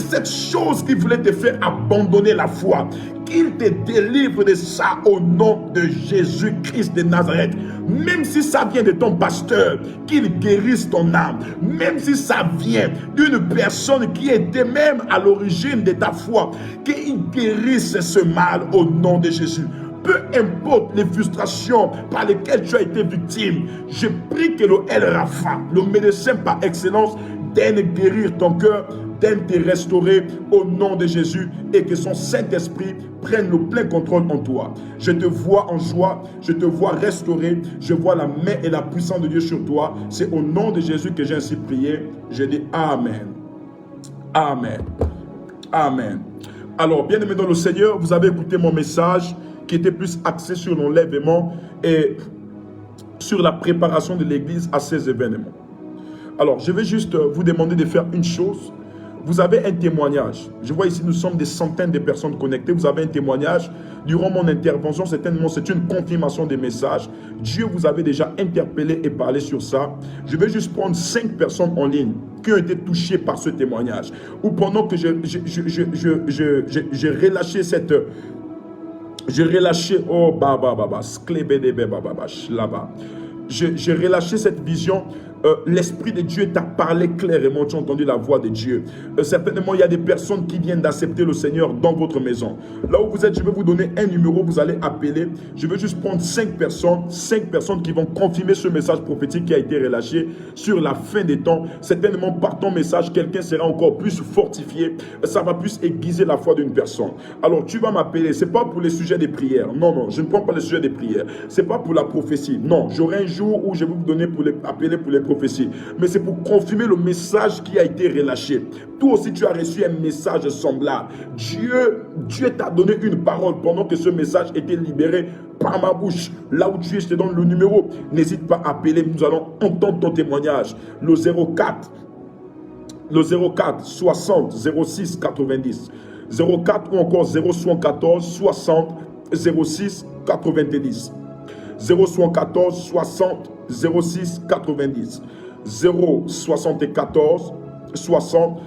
cette chose qui voulait te faire abandonner la foi. Qu'il te délivre de ça au nom de Jésus-Christ de Nazareth. Même si ça vient de ton pasteur, qu'il guérisse ton âme. Même si ça vient d'une personne qui était même à l'origine de ta foi, qu'il guérisse ce mal au nom de Jésus. Peu importe les frustrations par lesquelles tu as été victime, je prie que le El Rapha, le médecin par excellence, daigne guérir ton cœur, daigne te restaurer au nom de Jésus, et que son Saint-Esprit prenne le plein contrôle en toi. Je te vois en joie, je te vois restauré, je vois la main et la puissance de Dieu sur toi. C'est au nom de Jésus que j'ai ainsi prié. Je dis Amen. Amen. Amen. Alors, bien-aimés dans le Seigneur, vous avez écouté mon message qui était plus axé sur l'enlèvement et sur la préparation de l'Église à ces événements. Alors, je vais juste vous demander de faire une chose. Vous avez un témoignage. Je vois ici, nous sommes des centaines de personnes connectées. Vous avez un témoignage. Durant mon intervention, certainement, c'est une confirmation des messages. Dieu vous avait déjà interpellé et parlé sur ça. Je vais juste prendre 5 personnes en ligne qui ont été touchées par ce témoignage. Ou pendant que j'ai relâché cette... J'ai relâché... Oh, j'ai relâché cette vision. L'Esprit de Dieu t'a parlé clairement, tu as entendu la voix de Dieu. Certainement, il y a des personnes qui viennent d'accepter le Seigneur dans votre maison. Là où vous êtes, je vais vous donner un numéro, vous allez appeler. Je vais juste prendre 5 personnes qui vont confirmer ce message prophétique qui a été relâché sur la fin des temps. Certainement, par ton message, quelqu'un sera encore plus fortifié. Ça va plus aiguiser la foi d'une personne. Alors, tu vas m'appeler. Ce n'est pas pour les sujets des prières. Non, non, je ne prends pas les sujets des prières. Ce n'est pas pour la prophétie. Non, j'aurai un jour où je vais vous donner pour les appeler pour les prophétie, mais c'est pour confirmer le message qui a été relâché. Toi aussi, tu as reçu un message semblable. Dieu t'a donné une parole pendant que ce message était libéré par ma bouche. Là où tu es, je te donne le numéro. N'hésite pas à appeler, nous allons entendre ton témoignage. Le 04 60 06 90. 04 ou encore 074 60 06 90. 074 60 06 90. 074 60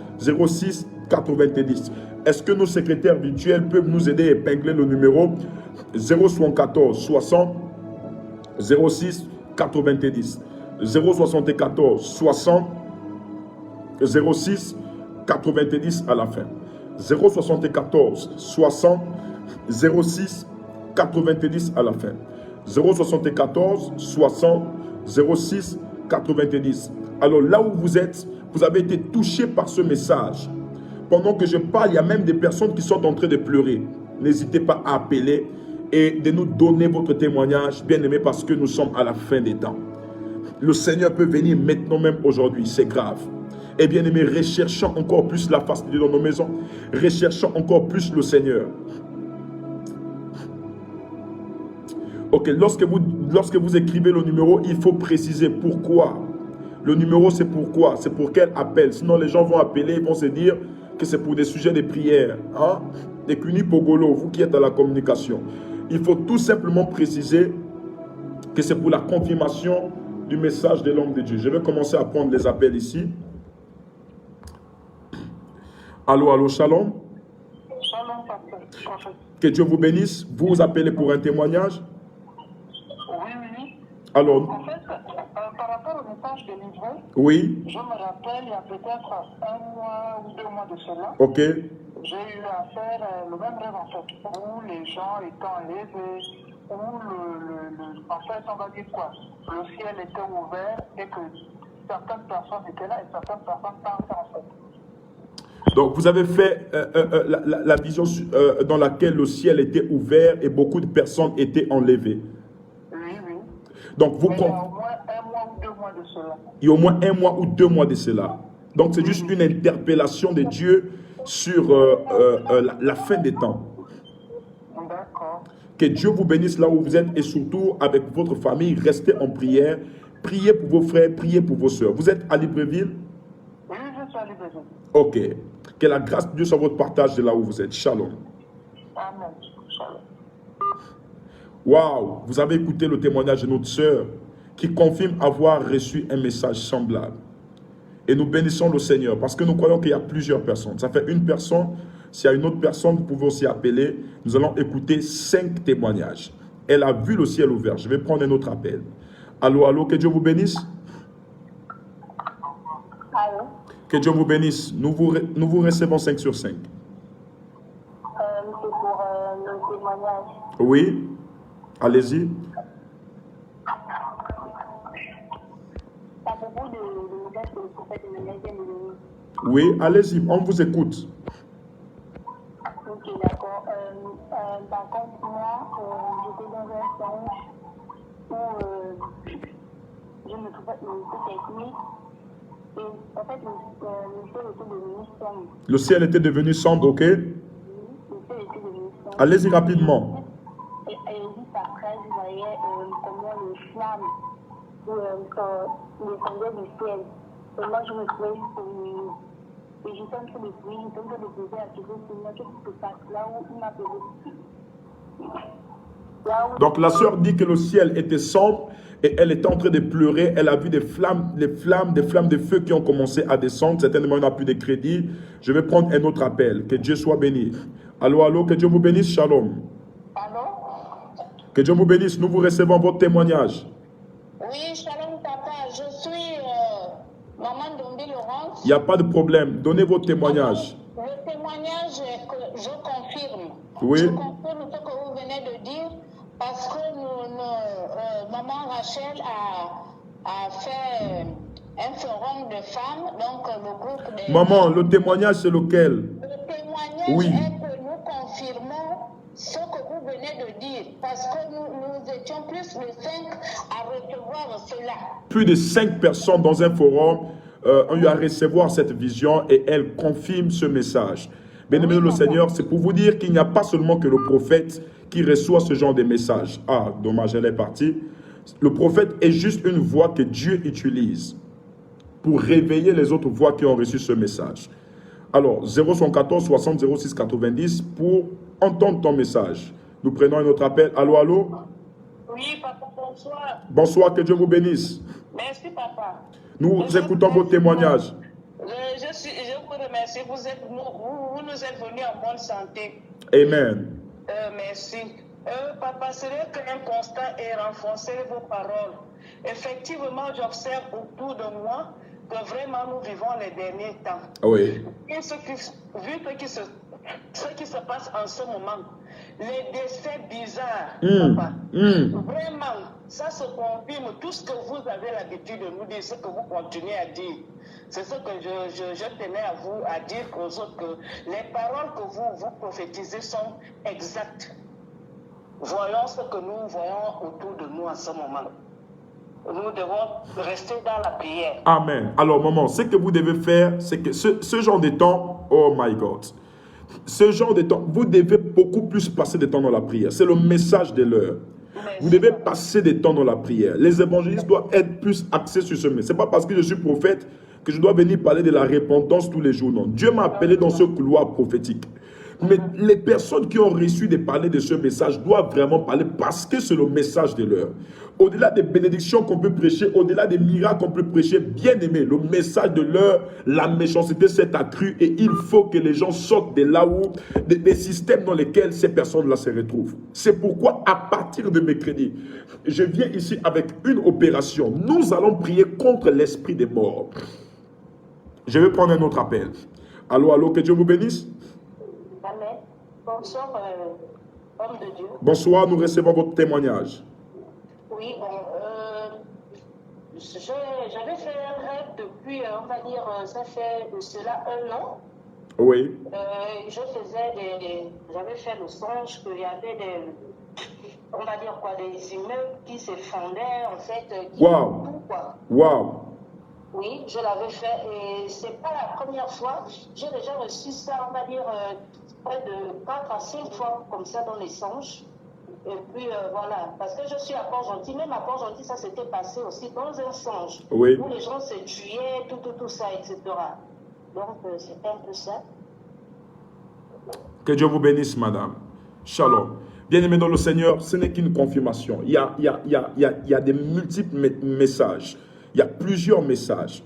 06 90. Est-ce que nos secrétaires virtuels peuvent nous aider à épingler le numéro 074 60 06 90. 074 60 06 90 à la fin. 074 60 06 90 à la fin. 074 60 06 90. Alors là où vous êtes, vous avez été touché par ce message. Pendant que je parle, il y a même des personnes qui sont en train de pleurer. N'hésitez pas à appeler et de nous donner votre témoignage, bien aimé, parce que nous sommes à la fin des temps. Le Seigneur peut venir maintenant même aujourd'hui, c'est grave. Et bien aimé, recherchons encore plus la face de Dieu dans nos maisons. Recherchons encore plus le Seigneur. Ok, lorsque vous écrivez le numéro, il faut préciser pourquoi. Le numéro, c'est pourquoi. C'est pour quel appel. Sinon, les gens vont appeler, ils vont se dire que c'est pour des sujets de prière. Hein? Des Kuni Pogolo, vous qui êtes à la communication. Il faut tout simplement préciser que c'est pour la confirmation du message de l'homme de Dieu. Je vais commencer à prendre les appels ici. Allô, allô, shalom. Shalom, papa. Que Dieu vous bénisse. Vous appelez pour un témoignage? Oui. Alors, En fait, par rapport au message de Livre, oui, je me rappelle, il y a peut-être 1 mois ou 2 mois de cela, ok. j'ai eu à faire le même rêve en fait, où les gens étaient enlevés, où en fait, on va dire quoi, le ciel était ouvert et que certaines personnes étaient là et certaines personnes partaient en fait. Donc, vous avez fait la vision dans laquelle le ciel était ouvert et beaucoup de personnes étaient enlevées. Oui. Donc, vous Mais il y a au moins 1 mois ou 2 mois de cela. Il y a au moins 1 mois ou 2 mois de cela. Donc, c'est juste une interpellation de Dieu sur la fin des temps. D'accord. Que Dieu vous bénisse là où vous êtes et surtout avec votre famille, restez en prière. Priez pour vos frères, priez pour vos soeurs. Vous êtes à Libreville? Oui, je suis à Libreville. Ok. Que la grâce de Dieu soit votre partage de là où vous êtes. Shalom. Amen. Shalom. Waouh, vous avez écouté le témoignage de notre sœur qui confirme avoir reçu un message semblable. Et nous bénissons le Seigneur parce que nous croyons qu'il y a plusieurs personnes. Ça fait une personne. S'il y a une autre personne, vous pouvez aussi appeler. Nous allons écouter 5 témoignages. Elle a vu le ciel ouvert. Je vais prendre un autre appel. Allô, allô, que Dieu vous bénisse. Allô? Que Dieu vous bénisse. Nous vous recevons 5 sur 5. C'est pour le témoignage. Oui, allez-y. À propos de message que le prophète Emmanuel vient de donner. Oui, allez-y, on vous écoute. Ok, d'accord. Par contre, moi, j'étais dans un songe où je me trouvais technique. Et en fait, le ciel était devenu sombre. Le ciel était devenu sombre, ok? Le ciel était devenu sombre. Allez-y rapidement. Et juste après, je voyais comment les flammes descendaient du ciel. Et moi, je me trouvais et j'étais en train de prier, j'étais en train de poser à Dieu, Seigneur, qu'est-ce qui se passe là où il m'a posé. Donc la sœur dit que le ciel était sombre et elle était en train de pleurer. Elle a vu des flammes de feu qui ont commencé à descendre. Certainement, on n'a plus de crédit. Je vais prendre un autre appel. Que Dieu soit béni. Allô, allô, que Dieu vous bénisse. Shalom. Allô? Que Dieu vous bénisse. Nous vous recevons votre témoignage. Oui, shalom papa, je suis maman Dombi Laurence. Il n'y a pas de problème. Donnez votre témoignage. Le témoignage que je confirme. Oui. Je confirme ce que vous venez de dire parce que maman Rachel a fait un forum de femmes, donc le groupe des... Maman, le témoignage c'est lequel? Le témoignage Oui. est que nous confirmons ce que vous venez de dire parce que nous étions plus de 5 à recevoir cela. Plus de 5 personnes dans un forum ont eu à recevoir cette vision et elle confirme ce message. Bien-aimé le Seigneur, c'est pour vous dire qu'il n'y a pas seulement que le prophète qui reçoit ce genre de message. Ah, dommage, elle est partie. Le prophète est juste une voix que Dieu utilise pour réveiller les autres voix qui ont reçu ce message. Alors, 014 60 06 90 pour entendre ton message. Nous prenons un autre appel. Allô, allô? Oui, papa, bonsoir. Bonsoir, que Dieu vous bénisse. Merci, papa. Nous écoutons vos témoignages. Je vous remercie. Vous nous êtes venus en bonne santé. Amen. Merci. Papa, c'est vrai qu'un constat est renforcé vos paroles. Effectivement, j'observe autour de moi que vraiment nous vivons les derniers temps. Oui. Et vu ce qui se ce qui se passe en ce moment, les décès bizarres, papa, vraiment, ça se confirme. Tout ce que vous avez l'habitude de nous dire, ce que vous continuez à dire, c'est ce que je tenais à vous à dire aux autres, que les paroles que vous prophétisez sont exactes. Voyons ce que nous voyons autour de nous en ce moment. Nous devons rester dans la prière. Amen. Alors, maman, ce que vous devez faire, c'est que ce genre de temps, oh my God, ce genre de temps, vous devez beaucoup plus passer de temps dans la prière. C'est le message de l'heure. Vous devez passer des temps dans la prière. Les évangélistes doivent être plus axés sur ce message. Ce n'est pas parce que je suis prophète que je dois venir parler de la repentance tous les jours. Non. Dieu m'a appelé dans ce couloir prophétique. Mais les personnes qui ont reçu de parler de ce message doivent vraiment parler parce que c'est le message de l'heure. Au-delà des bénédictions qu'on peut prêcher, au-delà des miracles qu'on peut prêcher, bien aimé, le message de l'heure, la méchanceté s'est accrue et il faut que les gens sortent de là où, des systèmes dans lesquels ces personnes-là se retrouvent. C'est pourquoi, à partir de mercredi, je viens ici avec une opération. Nous allons prier contre l'esprit des morts. Je vais prendre un autre appel. Allô, allô, que Dieu vous bénisse. Amen. Bonsoir, homme de Dieu. Bonsoir, nous recevons votre témoignage. Oui, bon, j'avais fait un rêve depuis, on va dire, ça fait de cela 1 an. Oui. J'avais fait le songe qu'il y avait on va dire quoi, des immeubles qui s'effondraient, en fait, qui Wow. tout, quoi. Wow. Oui, je l'avais fait et c'est pas la première fois. J'ai déjà reçu ça, on va dire, près de 4 à 5 fois comme ça dans les songes. Et puis voilà, parce que je suis à Port-Gentil, même à Port-Gentil, ça s'était passé aussi dans un songe. Oui. Où les gens se tuaient, tout ça, etc. Donc c'était un peu ça. Que Dieu vous bénisse, madame. Shalom. Bien-aimé dans le Seigneur, ce n'est qu'une confirmation. Il y a des multiples messages. Il y a plusieurs messages.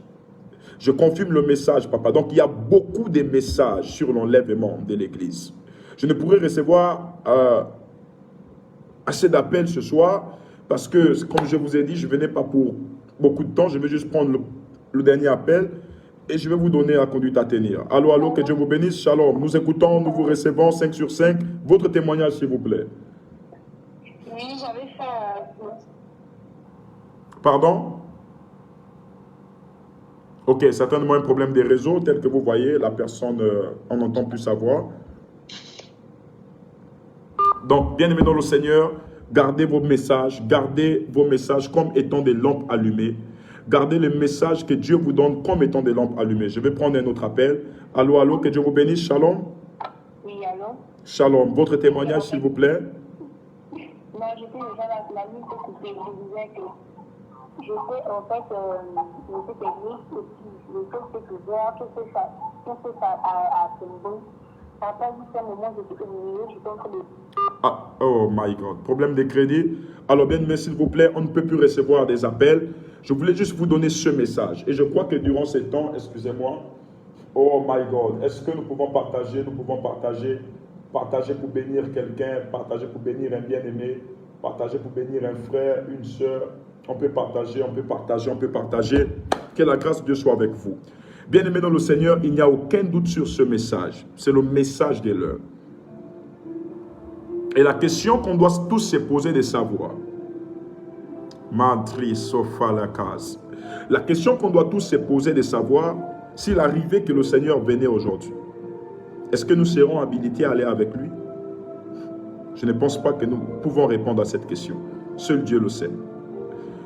Je confirme le message, papa. Donc, il y a beaucoup de messages sur l'enlèvement de l'Église. Je ne pourrais recevoir assez d'appels ce soir parce que, comme je vous ai dit, je ne venais pas pour beaucoup de temps. Je vais juste prendre le dernier appel et je vais vous donner la conduite à tenir. Allô, allô, que Dieu vous bénisse. Shalom. Nous écoutons, nous vous recevons 5 sur 5. Votre témoignage, s'il vous plaît. Oui, j'avais fait... Pardon? Ok, certainement un problème des réseaux, tel que vous voyez, la personne en entend plus sa voix. Donc, bien aimé dans le Seigneur, gardez vos messages comme étant des lampes allumées. Gardez les messages que Dieu vous donne comme étant des lampes allumées. Je vais prendre un autre appel. Allô, allô, que Dieu vous bénisse. Shalom. Oui, allô? Shalom. Votre témoignage, s'il vous plaît. Non, j'étais déjà la nuit coupée. Je disais que j'étais en fait une petite église et puis le fait que tout ça a tombé. Après un moment, j'étais éliminée, j'étais en train de... Ah, oh my God. Problème de crédit. Alors, bien aimé, s'il vous plaît, on ne peut plus recevoir des appels. Je voulais juste vous donner ce message. Et je crois que durant ces temps, excusez-moi, oh my God, est-ce que nous pouvons partager partager pour bénir quelqu'un, partager pour bénir un bien-aimé, partager pour bénir un frère, une soeur. On peut partager. Que la grâce de Dieu soit avec vous. Bien-aimés dans le Seigneur, il n'y a aucun doute sur ce message. C'est le message de l'heure. Et la question qu'on doit tous se poser de savoir, la question qu'on doit tous se poser de savoir, s'il arrivait que le Seigneur venait aujourd'hui, est-ce que nous serons habilités à aller avec lui? Je ne pense pas que nous pouvons répondre à cette question. Seul Dieu le sait.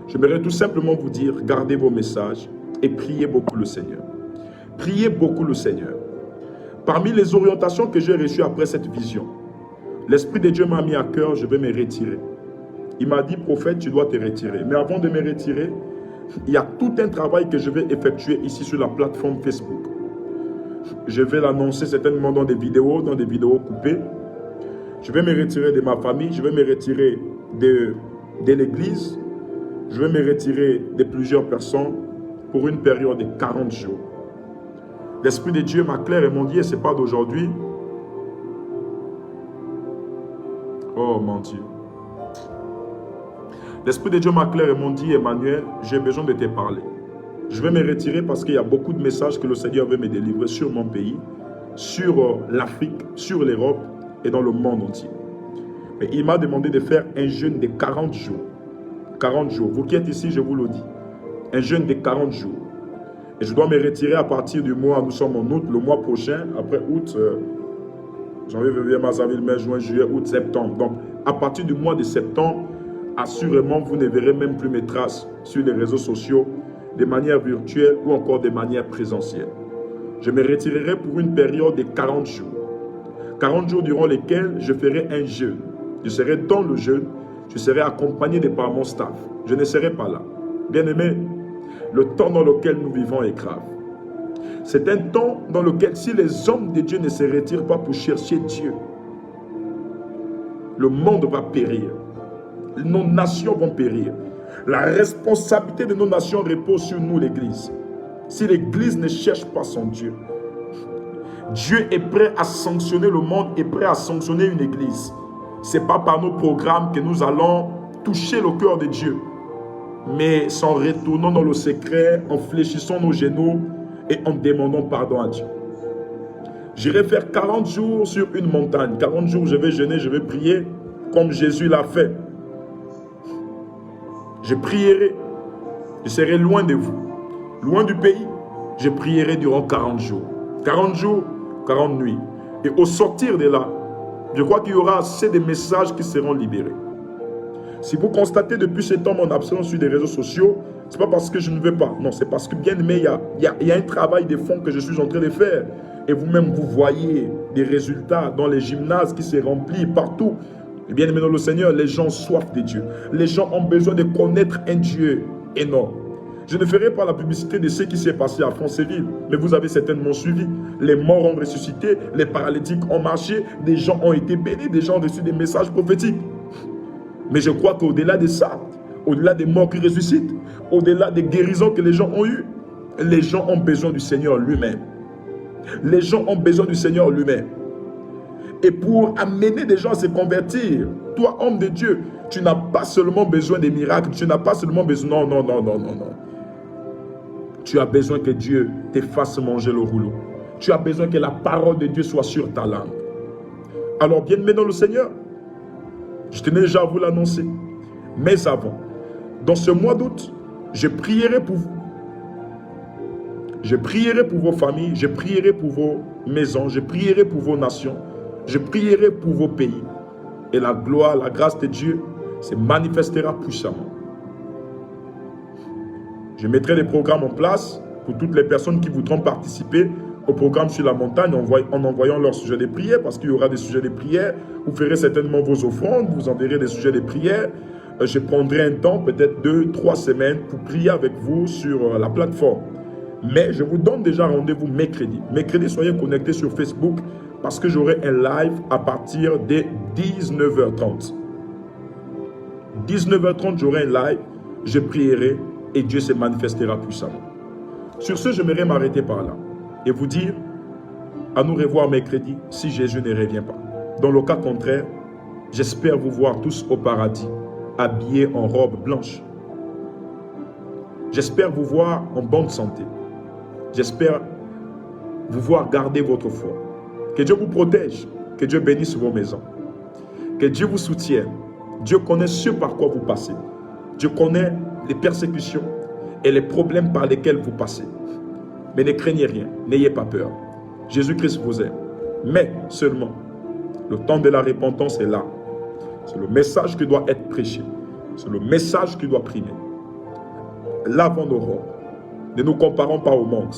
J'aimerais tout simplement vous dire, gardez vos messages et priez beaucoup le Seigneur. Priez beaucoup le Seigneur. Parmi les orientations que j'ai reçues après cette vision, l'Esprit de Dieu m'a mis à cœur, je vais me retirer. Il m'a dit, prophète, tu dois te retirer. Mais avant de me retirer, il y a tout un travail que je vais effectuer ici sur la plateforme Facebook. Je vais l'annoncer certainement dans des vidéos coupées. Je vais me retirer de ma famille, je vais me retirer de l'église, je vais me retirer de plusieurs personnes pour une période de 40 jours. L'Esprit de Dieu m'a clair et m'ont dit, et ce n'est pas d'aujourd'hui. Oh mon Dieu. L'Esprit de Dieu m'a clair et m'ont dit, Emmanuel, j'ai besoin de te parler. Je vais me retirer parce qu'il y a beaucoup de messages que le Seigneur veut me délivrer sur mon pays. sur l'Afrique, sur l'Europe et dans le monde entier. Mais il m'a demandé de faire un jeûne de 40 jours. 40 jours. Vous qui êtes ici, je vous le dis. Un jeûne de 40 jours. Et je dois me retirer à partir du mois, nous sommes en août, le mois prochain, après août, janvier, février, mars, avril, mai, juin, juillet, août, septembre. Donc, à partir du mois de septembre, assurément, vous ne verrez même plus mes traces sur les réseaux sociaux, de manière virtuelle ou encore de manière présentielle. Je me retirerai pour une période de 40 jours. 40 jours durant lesquels je ferai un jeûne. Je serai dans le jeûne, je serai accompagné de par mon staff. Je ne serai pas là. Bien-aimés, le temps dans lequel nous vivons est grave. C'est un temps dans lequel, si les hommes de Dieu ne se retirent pas pour chercher Dieu, le monde va périr. Nos nations vont périr. La responsabilité de nos nations repose sur nous, l'Église. Si l'Église ne cherche pas son Dieu, Dieu est prêt à sanctionner le monde, est prêt à sanctionner une Église. Ce n'est pas par nos programmes que nous allons toucher le cœur de Dieu, mais en retournant dans le secret, en fléchissant nos genoux et en demandant pardon à Dieu. J'irai faire 40 jours sur une montagne. 40 jours, je vais jeûner, je vais prier comme Jésus l'a fait. Je prierai. Je serai loin de vous, loin du pays. Je prierai durant 40 jours. 40 jours, 40 nuits. Et au sortir de là, je crois qu'il y aura assez de messages qui seront libérés. Si vous constatez depuis ce temps mon absence sur les réseaux sociaux, ce n'est pas parce que je ne veux pas. Non, c'est parce que, bien aimé, il y a un travail de fond que je suis en train de faire. Et vous-même, vous voyez des résultats dans les gymnases qui se remplissent partout. Et bien aimé dans le Seigneur, les gens ont soif de Dieu. Les gens ont besoin de connaître un Dieu énorme. Je ne ferai pas la publicité de ce qui s'est passé à Franceville, mais vous avez certainement suivi. Les morts ont ressuscité, les paralytiques ont marché, des gens ont été bénis, des gens ont reçu des messages prophétiques. Mais je crois qu'au-delà de ça, au-delà des morts qui ressuscitent, au-delà des guérisons que les gens ont eues, les gens ont besoin du Seigneur lui-même. Les gens ont besoin du Seigneur lui-même. Et pour amener des gens à se convertir, toi, homme de Dieu, tu n'as pas seulement besoin des miracles, tu n'as pas seulement besoin... Non. Tu as besoin que Dieu te fasse manger le rouleau. Tu as besoin que la parole de Dieu soit sur ta langue. Alors, bien-aimé dans le Seigneur, je tenais déjà à vous l'annoncer. Mais avant, dans ce mois d'août, je prierai pour vous. Je prierai pour vos familles, je prierai pour vos maisons, je prierai pour vos nations, je prierai pour vos pays. Et la gloire, la grâce de Dieu se manifestera puissamment. Je mettrai des programmes en place pour toutes les personnes qui voudront participer au programme sur la montagne en envoyant leur sujet de prière, parce qu'il y aura des sujets de prière. Vous ferez certainement vos offrandes, vous enverrez des sujets de prière. Je prendrai un temps, peut-être 2-3 semaines, pour prier avec vous sur la plateforme. Mais je vous donne déjà rendez-vous mercredi. Mercredi, soyez connectés sur Facebook parce que j'aurai un live à partir de 19h30. 19h30, j'aurai un live, je prierai et Dieu se manifestera puissamment. Sur ce, j'aimerais m'arrêter par là et vous dire à nous revoir mercredi si Jésus ne revient pas. Dans le cas contraire, j'espère vous voir tous au paradis, habillés en robe blanche. J'espère vous voir en bonne santé. J'espère vous voir garder votre foi. Que Dieu vous protège, que Dieu bénisse vos maisons, que Dieu vous soutienne. Dieu connaît ce par quoi vous passez. Dieu connaît les persécutions et les problèmes par lesquels vous passez. Mais ne craignez rien, n'ayez pas peur. Jésus-Christ vous aime. Mais seulement, le temps de la repentance est là. C'est le message qui doit être prêché. C'est le message qui doit primer. Lavons nos robes. Ne nous comparons pas au monde.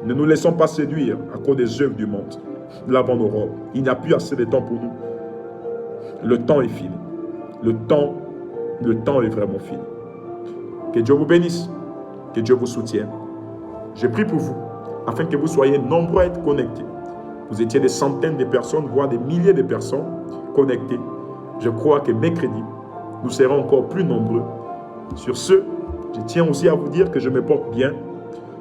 Ne nous laissons pas séduire à cause des œuvres du monde. Lavons nos robes. Il n'y a plus assez de temps pour nous. Le temps est fini. Le temps est vraiment fini. Que Dieu vous bénisse. Que Dieu vous soutienne. Je prie pour vous, afin que vous soyez nombreux à être connectés. Vous étiez des centaines de personnes, voire des milliers de personnes connectées. Je crois que mercredi, nous serons encore plus nombreux. Sur ce, je tiens aussi à vous dire que je me porte bien.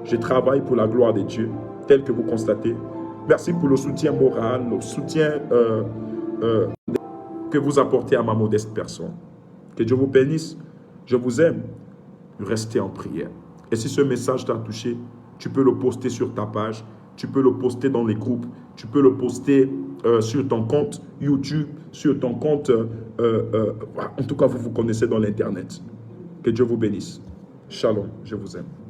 Je travaille pour la gloire de Dieu, tel que vous constatez. Merci pour le soutien moral, le soutien que vous apportez à ma modeste personne. Que Dieu vous bénisse. Je vous aime. Restez en prière. Et si ce message t'a touché, tu peux le poster sur ta page tu peux le poster dans les groupes, tu peux le poster sur ton compte YouTube, sur ton compte, en tout cas, vous vous connaissez dans l'Internet. Que Dieu vous bénisse. Shalom, je vous aime.